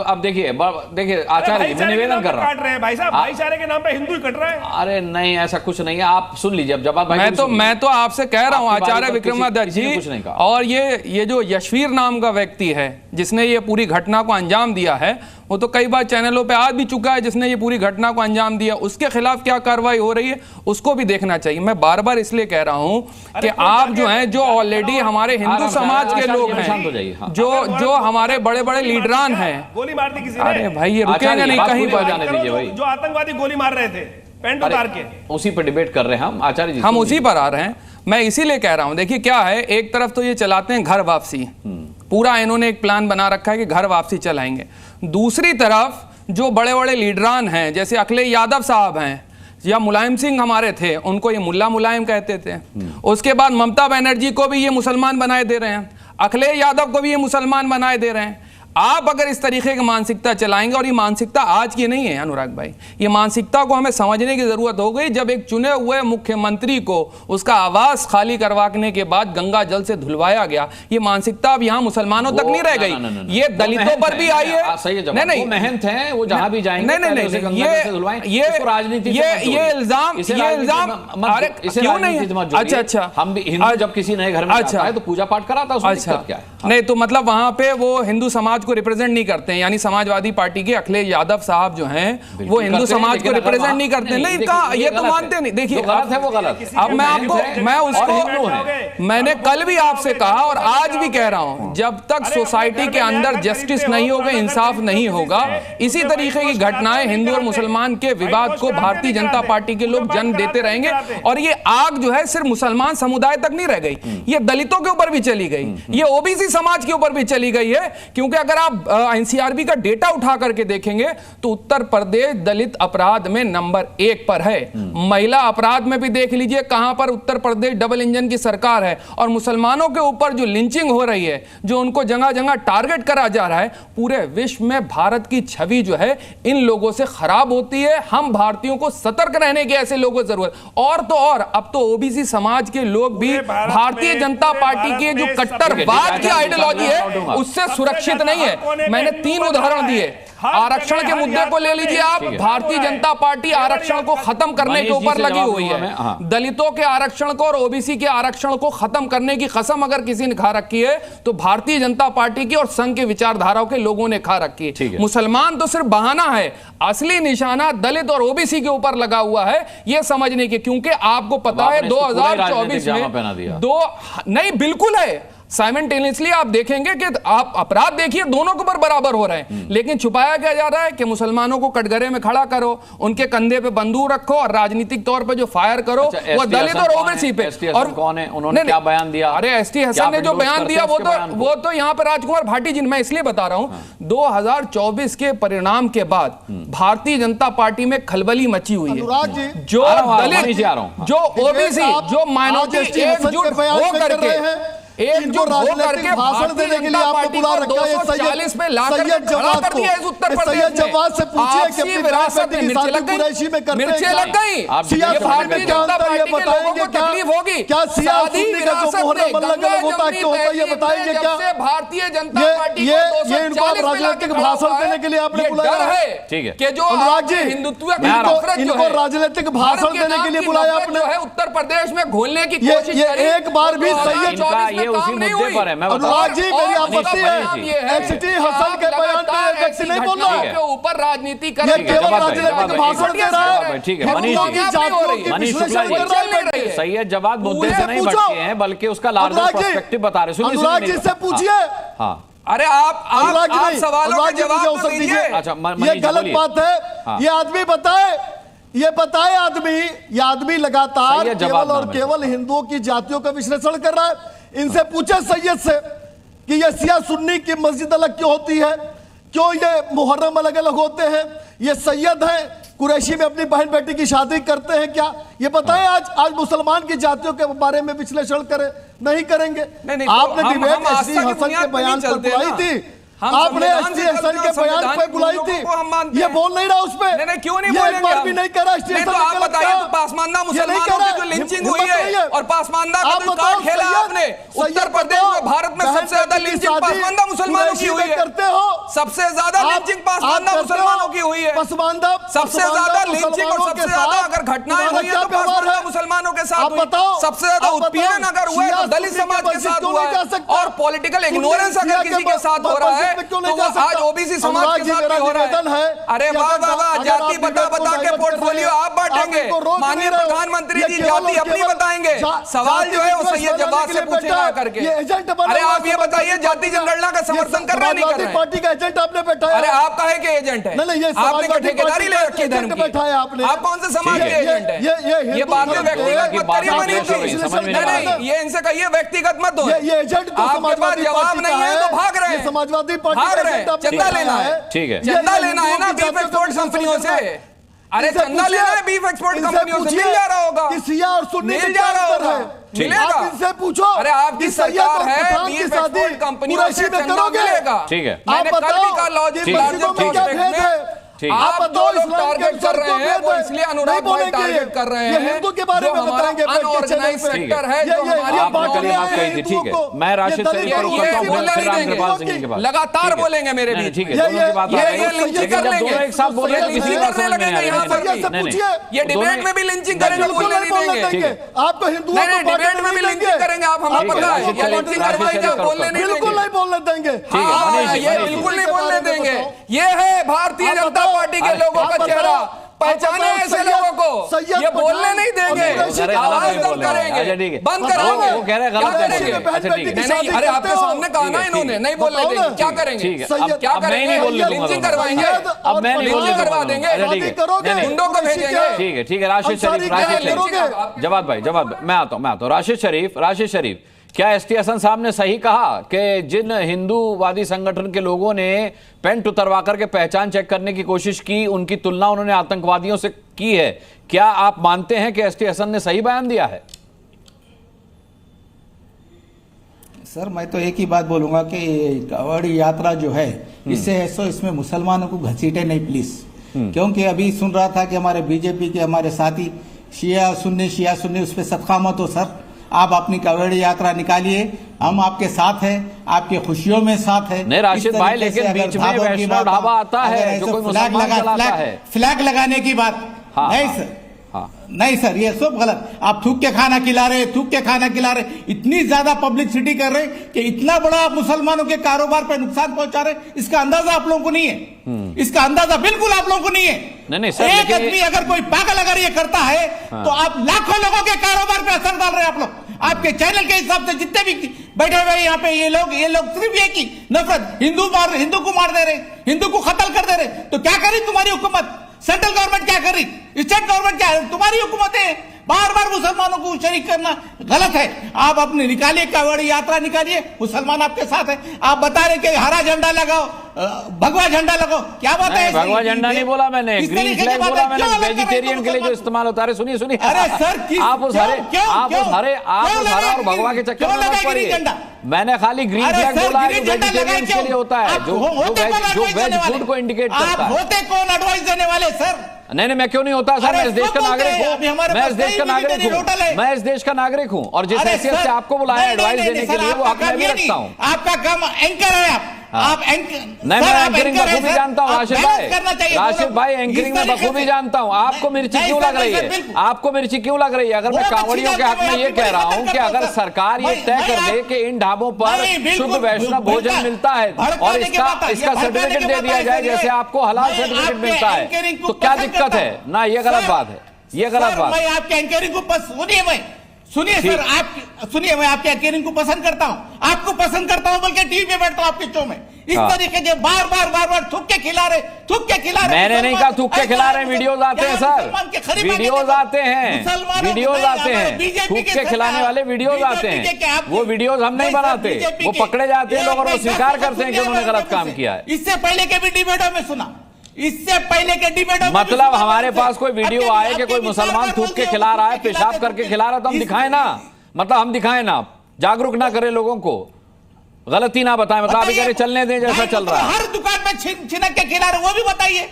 Speaker 1: अब देखिए आचार्य जी, मैं निवेदन कर रहा हूं,
Speaker 13: भाई साहब भाईचारे के नाम पे हिंदू ही कट रहा है।
Speaker 1: अरे नहीं, ऐसा कुछ नहीं है, आप सुन लीजिए। अब जवाब भाई,
Speaker 14: मैं तो आपसे कह रहा हूं आचार्य विक्रमादित्य जी, और ये जो यशवीर नाम का व्यक्ति है जिसने ये पूरी घटना को अंजाम दिया है, वो तो कई बार चैनलों पे आ भी चुका है, जिसने ये पूरी घटना को अंजाम दिया, उसके खिलाफ क्या कार्रवाई हो रही है उसको भी देखना चाहिए। मैं बार बार इसलिए कह रहा हूं कि आप जो हैं, जो ऑलरेडी हमारे हिंदू समाज के लोग हैं, जो हमारे बड़े बड़े लीडरान हैं,
Speaker 13: गोली मार दी किसी ने।
Speaker 14: अरे भाई ये रुकेंगे नहीं कहीं पर,
Speaker 1: जाने दीजिए भाई।
Speaker 13: जो आतंकवादी गोली मार रहे थे पैंट उतार के,
Speaker 1: उसी पर डिबेट कर रहे हैं हम आचार्य जी,
Speaker 14: हम उसी पर आ रहे हैं। मैं इसीलिए कह रहा हूं, देखिए क्या है, एक तरफ तो ये चलाते हैं घर वापसी, पूरा इन्होंने एक प्लान बना रखा है कि घर वापसी चलाएंगे। दूसरी तरफ जो बड़े बड़े लीडरान हैं, जैसे अखिलेश यादव साहब हैं या मुलायम सिंह हमारे थे, उनको ये मुल्ला मुलायम कहते थे। उसके बाद ममता बनर्जी को भी ये मुसलमान बनाए दे रहे हैं, अखिलेश यादव को भी ये मुसलमान बनाए दे रहे हैं। आप अगर इस तरीके की मानसिकता चलाएंगे, और ये मानसिकता आज की नहीं है अनुराग भाई, ये मानसिकता को हमें समझने की जरूरत हो गई जब एक चुने हुए मुख्यमंत्री को उसका आवास खाली करवाने के बाद गंगा जल से धुलवाया गया। ये मानसिकता अब यहाँ मुसलमानों तक नहीं रह गई, ये दलितों पर भी आई है।
Speaker 1: नहीं नहीं, मेहनत है, वो जहां भी जाएंगे
Speaker 14: ये राजनीति, ये इल्जाम अरे क्यों नहीं? अच्छा,
Speaker 1: हम भी हिंदू जब किसी नए घर में जाता है तो पूजा पाठ कराता है, उसमें दिक्कत क्या है?
Speaker 14: नहीं तो मतलब वहां पे वो हिंदू समाज को रिप्रेजेंट नहीं करते हैं, यानी समाजवादी पार्टी के अखिलेश यादव साहब जो हैं वो हिंदू समाज को रिप्रेजेंट नहीं करते। नहीं कहा, ये तो मानते नहीं। देखिए
Speaker 1: गलत है, वो गलत।
Speaker 14: अब मैं आपको, मैं उसको, मैंने कल भी आपसे कहा और आज भी कह रहा हूं, जब तक सोसाइटी के अंदर जस्टिस नहीं होगा, इंसाफ नहीं होगा, इसी तरीके की घटनाएं हिंदू और मुसलमान के विवाद को भारतीय जनता पार्टी के लोग जन्म देते रहेंगे। और ये आग जो है सिर्फ मुसलमान समुदाय तक नहीं रह गई, ये दलितों के ऊपर भी चली गई, ये ओबीसी समाज के ऊपर भी चली गई है। क्योंकि अगर आप एनसीआरबी का डेटा उठा करके देखेंगे तो उत्तर प्रदेश दलित अपराध में नंबर 1 पर है। महिला अपराध में भी देख लीजिए कहां पर उत्तर प्रदेश डबल इंजन की सरकार है। और मुसलमानों के ऊपर जो लिंचिंग हो रही है, जो उनको जगह जगह टारगेट करा जा रहा है, पूरे विश्व में भारत की छवि जो है इन लोगों से खराब होती है। हम भारतीयों को सतर्क रहने की ऐसे लोगों को जरूरत। और तो और अब तो ओबीसी समाज के लोग भी भारतीय जनता पार्टी के जो कट्टरवाद की आइडियोलॉजी है उससे सुरक्षित नहीं है। मैंने 3 उदाहरण दिए। आरक्षण के मुद्दे को ले लीजिए आप, भारतीय जनता पार्टी आरक्षण को खत्म करने के ऊपर लगी हुई है। दलितों के आरक्षण को और ओबीसी के आरक्षण को खत्म करने की कसम अगर किसी ने खा रखी है तो भारतीय जनता पार्टी की और संघ के विचारधाराओं के लोगों ने खा रखी है। मुसलमान तो सिर्फ बहाना है, असली निशाना दलित और ओबीसी के ऊपर लगा हुआ है, यह समझने के। क्योंकि आपको पता है 2024 में नहीं बिल्कुल है, साइमल्टेनियसली आप देखेंगे कि आप अपराध देखिए दोनों के ऊपर बराबर हो रहे हैं, लेकिन छुपाया क्या जा रहा है कि मुसलमानों को कटघरे में खड़ा करो, उनके कंधे पे बंदूक रखो और राजनीतिक तौर पे जो फायर करो वो दलित और ओबीसी पे। और
Speaker 1: कौन है, उन्होंने क्या बयान दिया?
Speaker 14: अरे एसटी हसन ने जो बयान दिया वो तो यहाँ पे राजकुमार भाटी जी, मैं इसलिए बता रहा हूँ 2024 के परिणाम के बाद भारतीय जनता पार्टी में खलबली मची हुई है। जो दलित, जो ओबीसी, जो माइनॉरिटी एकजुट हो करके
Speaker 10: भाषण देने के लिए आपने बुला रखा है। सैयद जवाद को, सैयद जवाद से पूछिए कि अपनी विरासत में कुरैशी में करते हैं सिया सुन्नी में क्या अंतर, ये बताएंगे क्या? क्या सिया सुन्नी का जो मोहर्रम अलग होता है क्या होता है, ये बताएंगे क्या?
Speaker 14: भारतीय जनता पार्टी
Speaker 10: ये इनको राजनीतिक भाषण देने के लिए आपने बुलाया है?
Speaker 1: ठीक है,
Speaker 14: कि जो
Speaker 10: अनुराग जी,
Speaker 14: हिंदुत्व
Speaker 10: इनको राजनीतिक भाषण देने के लिए बुलाया आपने,
Speaker 14: उत्तर प्रदेश में घोलने की कोशिश।
Speaker 10: ये एक बार भी सैयद
Speaker 1: उसी मुद्दे पर है। मैं
Speaker 10: अनुराग जी मेरी आपत्ति है, एचटी हसन के बयान पे व्यक्ति नहीं बोल रहा है,
Speaker 14: ऊपर राजनीति कर
Speaker 10: ये केवल राजनीतिक भाषण दे रहा है।
Speaker 1: ठीक है, मनीष शुक्ला जी, सैयद जवाद मुद्दे से नहीं भटके हैं बल्कि उसका लार्जर पर्सपेक्टिव बता रहे हैं।
Speaker 10: अनुराग जी से पूछिए।
Speaker 1: हाँ,
Speaker 14: अरे आप सवालों के जवाब तो दीजिए।
Speaker 1: अच्छा,
Speaker 10: ये गलत बात है, ये आदमी बताए, ये बताए ये आदमी लगातार केवल और केवल हिंदुओं की जातियों का विश्लेषण कर रहा है। इनसे पूछे सैयद से कि ये सिया सुन्नी की मस्जिद अलग क्यों होती है, क्यों ये मुहर्रम अलग अलग होते हैं, ये सैयद हैं कुरैशी में अपनी बहन बेटी की शादी करते हैं क्या, ये बताएं। आज मुसलमान की जातियों के बारे में विश्लेषण करें, नहीं करेंगे। आपने डिबेट एसटी हसन के बयान पर बुलाई थी, आपने एसटी हसन के बयान पर बुलाई थी, ये बोल नहीं रहा उस पे,
Speaker 14: क्यों नहीं बोलेंगे?
Speaker 10: एक बार भी नहीं करा एसटी हसन
Speaker 14: आप बताइए, पासमानदा मुसलमानों की जो लिंचिंग हुई है और पासमानदा का जो कार्ड खेला आपने, उत्तर प्रदेश में भारत में सबसे ज्यादा लिंचिंग पासमानदा मुसलमानों की हुई है।
Speaker 10: करते हो
Speaker 14: सबसे ज्यादा लिंचिंग पासमानदा मुसलमानों की हुई है।
Speaker 10: पासमानदा
Speaker 14: सबसे ज्यादा लिंचिंग और सबसे ज्यादा अगर घटनाएं हुई है तो पासमानदा मुसलमानों के साथ हुई। सबसे ज्यादा उत्पीड़न अगर हुआ है तो दलित समाज के साथ हुआ है। और पॉलिटिकल इग्नोरेंस अगर किसी के साथ हो रहा है तो आज ओबीसी समाज के साथ हो रहा है। अरे वाह वाह वाह, जाति बता के पोर्टफोलियो आप बांटेंगे, माननीय प्रधानमंत्री जी जाति अपनी बताएंगे। सवाल जो है वो सैयद जवाद से पूछेगा करके। अरे आप ये बताइए जाति जनगणना का समर्थन कर रहे नहीं कर रहे?
Speaker 10: पार्टी का एजेंट आपने बैठाया।
Speaker 14: अरे आप काहे के एजेंट है? आपने ठेकेदारी ले रखी है धर्म की,
Speaker 10: बैठाया आपने।
Speaker 14: आप कौन से समाज के एजेंट है? ये बात में व्यक्तिगत मत करिए मनीष, नहीं ये इनसे कहिए व्यक्तिगत मत हो।
Speaker 10: ये एजेंट तो
Speaker 14: आपके पास जवाब नहीं है तो भाग रहे हैं,
Speaker 10: समाजवादी पार्टी
Speaker 14: चंदा लेना है।
Speaker 1: ठीक है,
Speaker 14: चंदा लेना है ना बीफ एक्सपोर्ट कंपनियों से। अरे चंदा लेना है बीफ एक्सपोर्ट कंपनियों से, मिल जा रहा होगा।
Speaker 10: शिया और सुन्नी में क्या अंतर है? आप इनसे पूछो।
Speaker 15: अरे आपकी सरकार है, 20 पेट्रोल कंपनियों से चंदा मिलेगा।
Speaker 1: ठीक है,
Speaker 15: मैंने कल भी कहा लॉजिक आप जो लोग टारगेट कर रहे हैं वो इसलिए अनुराग भाई टारगेट कर रहे हैं
Speaker 10: हिंदू के बारे में बताएंगे,
Speaker 15: अनऑर्गेनाइज्ड सेक्टर है जो हमारी
Speaker 1: ठीक है, मैं राशिद शरीफ को करता हूं, फिर रामकृपाल सिंह के पास
Speaker 15: लगातार बोलेंगे मेरे बीच।
Speaker 1: ठीक है, दोनों की बात
Speaker 15: ये लिंचिंग कर लेंगे,
Speaker 1: एक साथ बोल रहे हैं,
Speaker 15: करने लगेंगे यहाँ पर, ये डिबेट में भी लिंचिंग करेंगे, बोलने नहीं देंगे
Speaker 10: आपको। हिंदू
Speaker 15: डिबेट में भी लिंचिंग करेंगे आप, हमें पता है, ये लिंचिंग करवाएंगे, बोलने नहीं देंगे,
Speaker 10: बिल्कुल नहीं बोलने देंगे,
Speaker 15: ये बिल्कुल नहीं बोलने देंगे। ये है भारतीय जनता पार्टी के लोगों का चेहरा, पहचाने ऐसे लोगों को, ये बोलने नहीं देंगे, आवाज बंद करेंगे, बंद कराएंगे।
Speaker 1: वो कह रहे हैं गलत
Speaker 15: करेंगे, नहीं, अरे आपके सामने कहा ना इन्होंने नहीं बोलने देंगे, क्या करेंगे, क्या करेंगे, लिंचिंग करवाएंगे,
Speaker 1: अब मैं नहीं बोलने
Speaker 15: करवा देंगे, गुंडों को भेजेंगे।
Speaker 1: ठीक है, राशिद शरीफ, जवाब भाई, जवाब मैं आता हूँ। राशिद शरीफ, क्या एसटी हसन साहब ने सही कहा कि जिन हिंदूवादी संगठन के लोगों ने पेंट उतरवा करके पहचान चेक करने की कोशिश की, उनकी तुलना उन्होंने आतंकवादियों से की है? क्या आप मानते हैं कि एसटी हसन ने सही बयान दिया है?
Speaker 16: सर, मैं तो एक ही बात बोलूंगा कि कांवड़ी यात्रा जो है, इससे ऐसा इसमें मुसलमानों को घसीटे नहीं प्लीज, क्योंकि अभी सुन रहा था कि हमारे बीजेपी के हमारे साथी शिया सुन्नी उस पर सदका मत हो सर। आप अपनी कांवड़ी यात्रा निकालिए, हम आपके साथ हैं, आपके खुशियों में साथ हैं।
Speaker 1: नहीं राशिद भाई, लेकिन बीच में वैष्णव ढाबा आता है जो कोई मुसलमान चलाता है,
Speaker 16: फ्लैग लगाने की बात नहीं सर, नहीं सर, ये सब गलत। आप थूक के खाना खिला रहे, इतनी ज्यादा पब्लिसिटी कर रहे कि इतना बड़ा आप मुसलमानों के कारोबार पर नुकसान पहुंचा रहे, इसका अंदाजा आप लोगों को नहीं है, इसका अंदाजा बिल्कुल आप लोगों को नहीं है।
Speaker 1: नहीं सर,
Speaker 16: एक आदमी अगर कोई पागल अगर ये करता है तो आप लाखों लोगों के कारोबार पे असर डाल रहे हैं आप लोग। आपके चैनल के हिसाब से जितने भी बैठे हुए यहाँ पे ये लोग सिर्फ एक ही नफरत, हिंदू को मार दे रहे, हिंदू को कत्ल कर दे रहे। तो क्या करी तुम्हारी हुकूमत? सेंट्रल गवर्नमेंट क्या कर रही, स्टेट गवर्नमेंट क्या है? तुम्हारी हुकूमतें बार बार मुसलमानों को शरीक करना गलत है। आप अपने निकालिए, कांवड़ी यात्रा निकालिए, मुसलमान आपके साथ है। आप बता रहे कि हरा झंडा लगाओ, भगवा झंडा लगाओ, क्या बात है?
Speaker 1: भगवा झंडा नहीं बोला मैंने, ग्रीन फ्लैग बोला मैंने, वेजिटेरियन के लिए जो इस्तेमाल होता है। सुनिए
Speaker 16: अरे सर,
Speaker 1: आप उस हरे और भगवा के चक्कर में मत पड़िए। मैंने खाली ग्रीन फ्लैग बोला है जो वेजिटेरियन के लिए होता है, जो वेज फूड को इंडिकेट करता है।
Speaker 16: होते कौन एडवाइस देने वाले सर?
Speaker 1: नहीं, मैं क्यों नहीं होता सर, मैं इस देश का नागरिक हूँ, मैं इस देश का नागरिक हूँ, और जिस हैसियत से आपको बुलाया एडवाइस देने के लिए वो हक मैं भी रखता हूँ।
Speaker 16: आपका काम एंकर है, आप
Speaker 1: नहीं, मैं एंकरिंग बखूबी जानता हूँ राशिद भाई, एंकरिंग में बखूबी जानता हूँ। आपको मिर्ची क्यों लग रही है? आपको मिर्ची क्यों लग रही है? अगर मैं कांवड़ियों के हक में ये कह रहा हूँ कि अगर सरकार ये तय कर दे कि इन ढाबों पर शुद्ध वैष्णव भोजन मिलता है और इसका सर्टिफिकेट दे दिया जाए जैसे आपको हलाल सर्टिफिकेट मिलता है, तो क्या दिक्कत है? ना, ये गलत बात है, ये गलत बात है।
Speaker 16: आपके एंकरिंग को सुनिए सर, आप सुनिए, मैं आपके एंकरिंग को पसंद करता हूँ, आपको पसंद करता हूँ, बल्कि टीवी पे बैठता हूँ आपके शो में। इस तरीके से बार थूक के खिला रहे।
Speaker 1: मैंने नहीं कहा थूक के खिला रहे, वीडियोज आते हैं सर, वीडियोज आते हैं, थूक के खिलाने वाले वीडियोज आते हैं। वो वीडियोज हम नहीं बनाते, वो पकड़े जाते हैं लोग और वो स्वीकार करते हैं कि उन्होंने गलत काम किया है।
Speaker 16: इससे पहले के भी डिबेटों में सुना, इससे पहले के डिबेट
Speaker 1: मतलब हमारे पास कोई वीडियो आए कि कोई मुसलमान थूक के खिला रहा है, पेशाब करके खिला रहा है, तो हम दिखाएं ना, मतलब हम दिखाएं ना, जागरूक ना करें लोगों को, गलती ना बताएं, मतलब अभी कह रहे चलने दें जैसा चल रहा है।
Speaker 16: हर दुकान में छिनक के खिला रहे, वो भी बताइए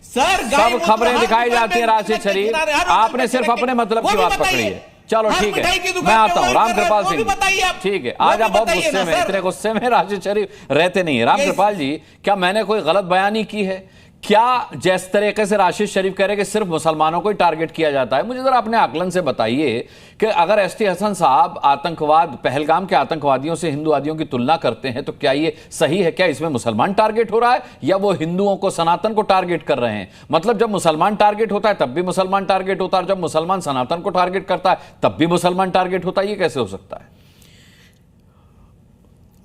Speaker 16: सर।
Speaker 1: सब खबरें दिखाई जाती है राशिद शरीफ, आपने सिर्फ अपने मतलब की बात पकड़ी है। चलो ठीक है, मैं आता हूँ रामकृपाल सिंह। ठीक है, आज आप बहुत गुस्से में, इतने गुस्से में राशिद शरीफ रहते नहीं है। रामकृपाल जी, क्या मैंने कोई गलत बयानी की है? क्या जिस तरीके से राशिद शरीफ कह रहे कि सिर्फ मुसलमानों को ही टारगेट किया जाता है, मुझे जरा अपने आकलन से बताइए कि अगर एसटी हसन साहब आतंकवाद, पहलगाम के आतंकवादियों से हिंदूवादियों की तुलना करते हैं, तो क्या ये सही है? क्या इसमें मुसलमान टारगेट हो रहा है या वो हिंदुओं को, सनातन को टारगेट कर रहे हैं? मतलब जब मुसलमान टारगेट होता है तब भी मुसलमान टारगेट होता है, और जब मुसलमान सनातन को टारगेट करता है तब भी मुसलमान टारगेट होता है, ये कैसे हो सकता है?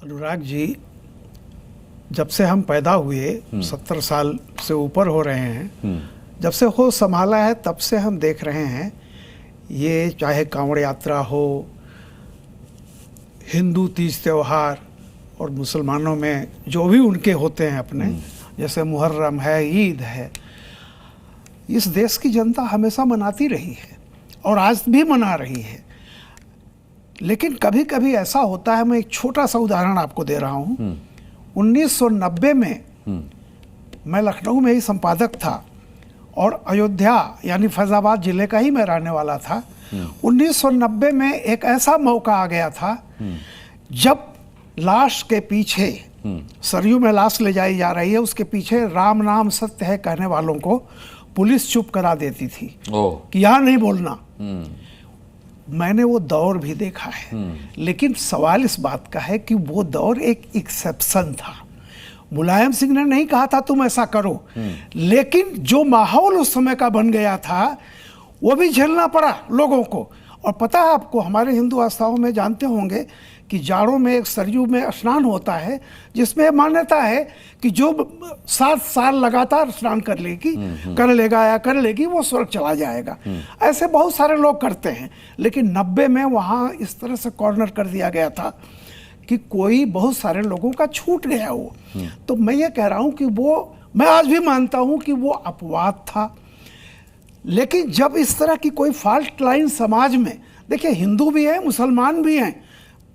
Speaker 3: अनुराग जी, जब से हम पैदा हुए 70 साल से ऊपर हो रहे हैं, जब से होश संभाला है तब से हम देख रहे हैं, ये चाहे कांवड़ यात्रा हो, हिंदू तीज त्योहार और मुसलमानों में जो भी उनके होते हैं अपने, जैसे मुहर्रम है, ईद है, इस देश की जनता हमेशा मनाती रही है। और आज भी मना रही है। लेकिन कभी कभी ऐसा होता है, मैं एक छोटा सा उदाहरण आपको दे रहा हूँ। 1990 में मैं लखनऊ में ही संपादक था और अयोध्या यानी फैजाबाद जिले का ही मैं रहने वाला था। 1990 में एक ऐसा मौका आ गया था जब लाश के पीछे, सरयू में लाश ले जाई जा रही है, उसके पीछे राम नाम सत्य है कहने वालों को पुलिस चुप करा देती थी कि यहाँ नहीं बोलना। मैंने वो दौर भी देखा है, लेकिन सवाल इस बात का है कि वो दौर एक एक्सेप्शन था। मुलायम सिंह ने नहीं कहा था तुम ऐसा करो, लेकिन जो माहौल उस समय का बन गया था वो भी झेलना पड़ा लोगों को। और पता है आपको, हमारे हिंदू आस्थाओं में जानते होंगे कि जाड़ों में एक सरयू में स्नान होता है जिसमें मान्यता है कि जो 7 साल लगातार स्नान कर लेगा या कर लेगी वो स्वर्ग चला जाएगा। ऐसे बहुत सारे लोग करते हैं, लेकिन 90 में वहाँ इस तरह से कॉर्नर कर दिया गया था कि कोई बहुत सारे लोगों का छूट गया वो। तो मैं ये कह रहा हूँ कि वो, मैं आज भी मानता हूँ कि वो अपवाद था, लेकिन जब इस तरह की कोई फॉल्ट लाइन समाज में, देखिए हिंदू भी हैं, मुसलमान भी हैं।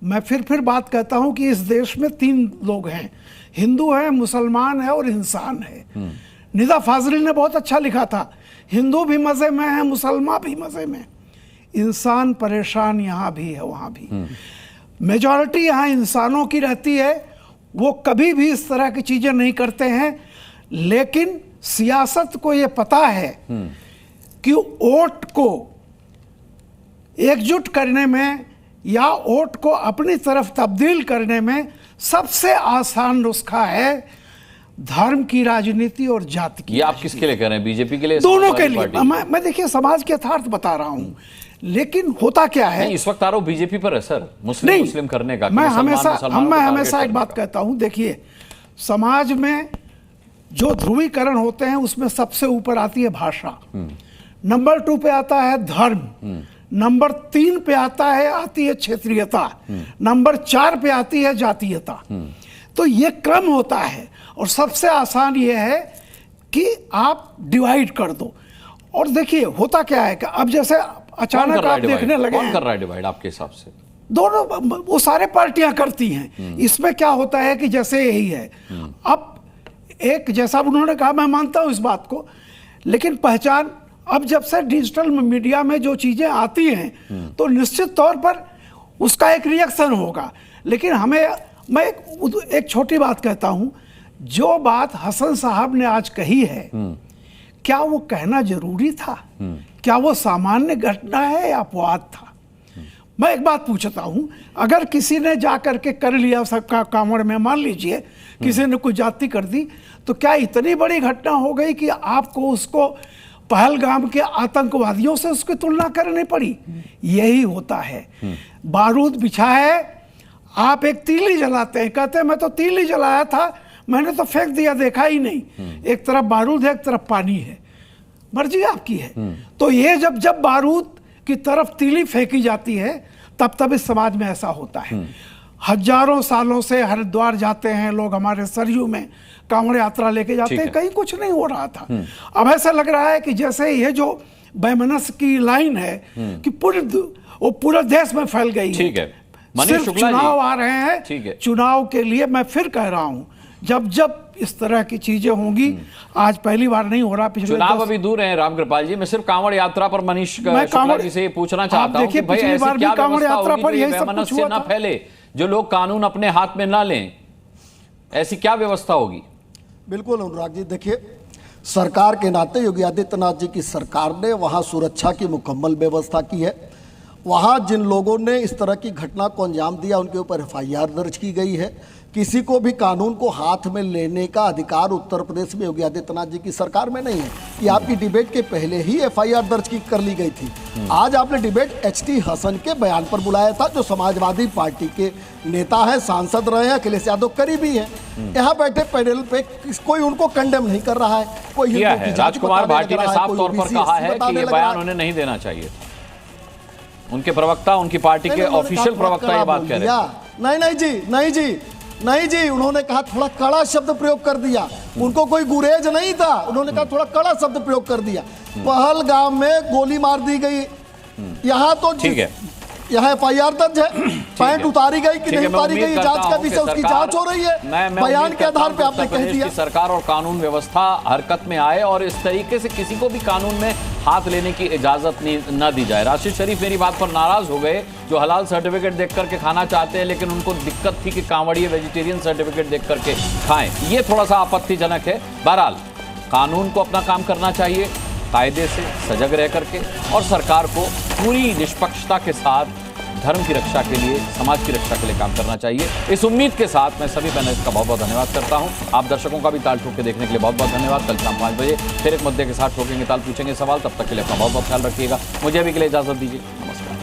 Speaker 3: मैं फिर बात कहता हूं कि इस देश में 3 लोग हैं, हिंदू है, मुसलमान है और इंसान है। निदा फाजली ने बहुत अच्छा लिखा था, हिंदू भी मजे में है, मुसलमान भी मजे में, इंसान परेशान यहाँ भी है वहाँ भी। मेजॉरिटी यहाँ इंसानों की रहती है, वो कभी भी इस तरह की चीजें नहीं करते हैं। लेकिन सियासत को ये पता है कि वोट को एकजुट करने में या वोट को अपनी तरफ तब्दील करने में सबसे आसान नुस्खा है धर्म की राजनीति और जाति की।
Speaker 1: ये आप किसके लिए कह रहे हैं, बीजेपी के लिए?
Speaker 3: दोनों के लिए। मैं देखिए समाज के यथार्थ बता रहा हूं, लेकिन होता क्या है,
Speaker 1: इस वक्त आरोप बीजेपी पर है सर, मुस्लिम करने का।
Speaker 3: मैं हमेशा एक बात कहता हूं, देखिए समाज में जो ध्रुवीकरण होते हैं उसमें सबसे ऊपर आती है भाषा, नंबर 2 पे आता है धर्म, नंबर 3 पे आती है क्षेत्रीयता, नंबर 4 पे आती है जातीयता। तो ये क्रम होता है और सबसे आसान ये है कि आप डिवाइड कर दो। और देखिए होता क्या है कि अब जैसे अचानक आप देखने लगे,
Speaker 1: कौन कर रहा है डिवाइड आपके हिसाब से?
Speaker 3: दोनों, वो सारे पार्टियां करती हैं। इसमें क्या होता है कि जैसे यही है, अब एक जैसा उन्होंने कहा, मैं मानता हूं इस बात को, लेकिन पहचान, अब जब से डिजिटल मीडिया में जो चीजें आती हैं तो निश्चित तौर पर उसका एक रिएक्शन होगा। लेकिन मैं एक छोटी बात कहता हूं, जो बात हसन साहब ने आज कही है, क्या वो कहना जरूरी था? क्या वो सामान्य घटना है या अपवाद था? मैं एक बात पूछता हूं, अगर किसी ने जाकर के कर लिया सबका कांवड़ में, मान लीजिए किसी ने कोई जाति कर दी, तो क्या इतनी बड़ी घटना हो गई कि आपको उसको पहलगाम के आतंकवादियों से उसकी तुलना करनी पड़ी? यही होता है। बारूद बिछा है, आप एक तीली जलाते हैं, कहते हैं मैं तो तीली जलाया था, मैंने तो फेंक दिया, देखा ही नहीं। एक तरफ बारूद है, एक तरफ पानी है, मर्जी आपकी है। तो ये जब बारूद की तरफ तीली फेंकी जाती है, तब इस समाज में ऐसा होता है। हजारों सालों से हरिद्वार जाते हैं लोग, हमारे सरयू में कांवड़ यात्रा लेके जाते हैं, कहीं कुछ नहीं हो रहा था। अब ऐसा लग रहा है कि जैसे ये जो बैमनस की लाइन है कि पूरे देश में फैल गई है।
Speaker 1: ठीक है,
Speaker 3: सिर्फ चुनाव आ रहे हैं, चुनाव के लिए मैं फिर कह रहा हूं, जब इस तरह की चीजें होंगी, आज पहली बार नहीं हो रहा, पिछले
Speaker 1: चुनाव अभी दूर है रामकृपाल जी। मैं सिर्फ कांवड़ यात्रा पर मनीष शुक्ला जी से पूछना चाहता हूं कि भाई ऐसी क्या व्यवस्था होगी जो बैमनस से ना फैले, जो लोग कानून अपने हाथ में ना लें, ऐसी क्या व्यवस्था होगी?
Speaker 10: बिल्कुल अनुराग जी, देखिए सरकार के नाते योगी आदित्यनाथ जी की सरकार ने वहाँ सुरक्षा की मुकम्मल व्यवस्था की है। वहाँ जिन लोगों ने इस तरह की घटना को अंजाम दिया उनके ऊपर FIR दर्ज की गई है। किसी को भी कानून को हाथ में लेने का अधिकार उत्तर प्रदेश में योगी आदित्यनाथ जी की सरकार में नहीं है। ये आपकी डिबेट के पहले ही FIR दर्ज कर ली गई थी। आज आपने डिबेट HT हसन के बयान पर बुलाया था, जो समाजवादी पार्टी के नेता है, सांसद रहे हैं, अखिलेश यादव करीबी है। यहाँ बैठे पैनल पे कोई उनको कंडेम नहीं कर रहा है, कोई
Speaker 1: राजकुमार भाटी ने साफ तौर पर कहा है कि ये बयान उन्हें नहीं देना चाहिए। उनके प्रवक्ता, उनकी पार्टी के ऑफिशियल प्रवक्ता ये बात कह रहे हैं।
Speaker 10: नहीं जी, उन्होंने कहा थोड़ा कड़ा शब्द प्रयोग कर दिया। उनको कोई गुरेज नहीं था, उन्होंने कहा थोड़ा कड़ा शब्द प्रयोग कर दिया। पहलगाम में गोली मार दी गई, यहाँ तो
Speaker 1: ठीक है,
Speaker 10: यहाँ FIR दर्ज है, पैंट उतारी गई कि नहीं उतारी गई, जांच का विषय, उसकी जांच हो रही है। बयान के आधार पे आपने कह दिया
Speaker 1: कि सरकार और कानून व्यवस्था हरकत में आए और इस तरीके से किसी को भी कानून में हाथ लेने की इजाजत न दी जाए। राशिद शरीफ मेरी बात पर नाराज हो गए, जो हलाल सर्टिफिकेट देख करके खाना चाहते हैं, लेकिन उनको दिक्कत थी कि कांवड़िए वेजिटेरियन सर्टिफिकेट देख करके खाएं। ये थोड़ा सा आपत्तिजनक है। बहरहाल कानून को अपना काम करना चाहिए, कायदे से सजग रह करके, और सरकार को पूरी निष्पक्षता के साथ धर्म की रक्षा के लिए, समाज की रक्षा के लिए काम करना चाहिए। इस उम्मीद के साथ मैं सभी पैनलिस्ट का बहुत बहुत धन्यवाद करता हूं। आप दर्शकों का भी ताल ठोक के देखने के लिए बहुत बहुत धन्यवाद। कल शाम 5 बजे फिर एक मुद्दे के साथ ठोकेंगे ताल, पूछेंगे सवाल। तब तक के लिए अपना बहुत बहुत ख्याल रखिएगा। मुझे अभी के लिए इजाजत दीजिए। नमस्कार।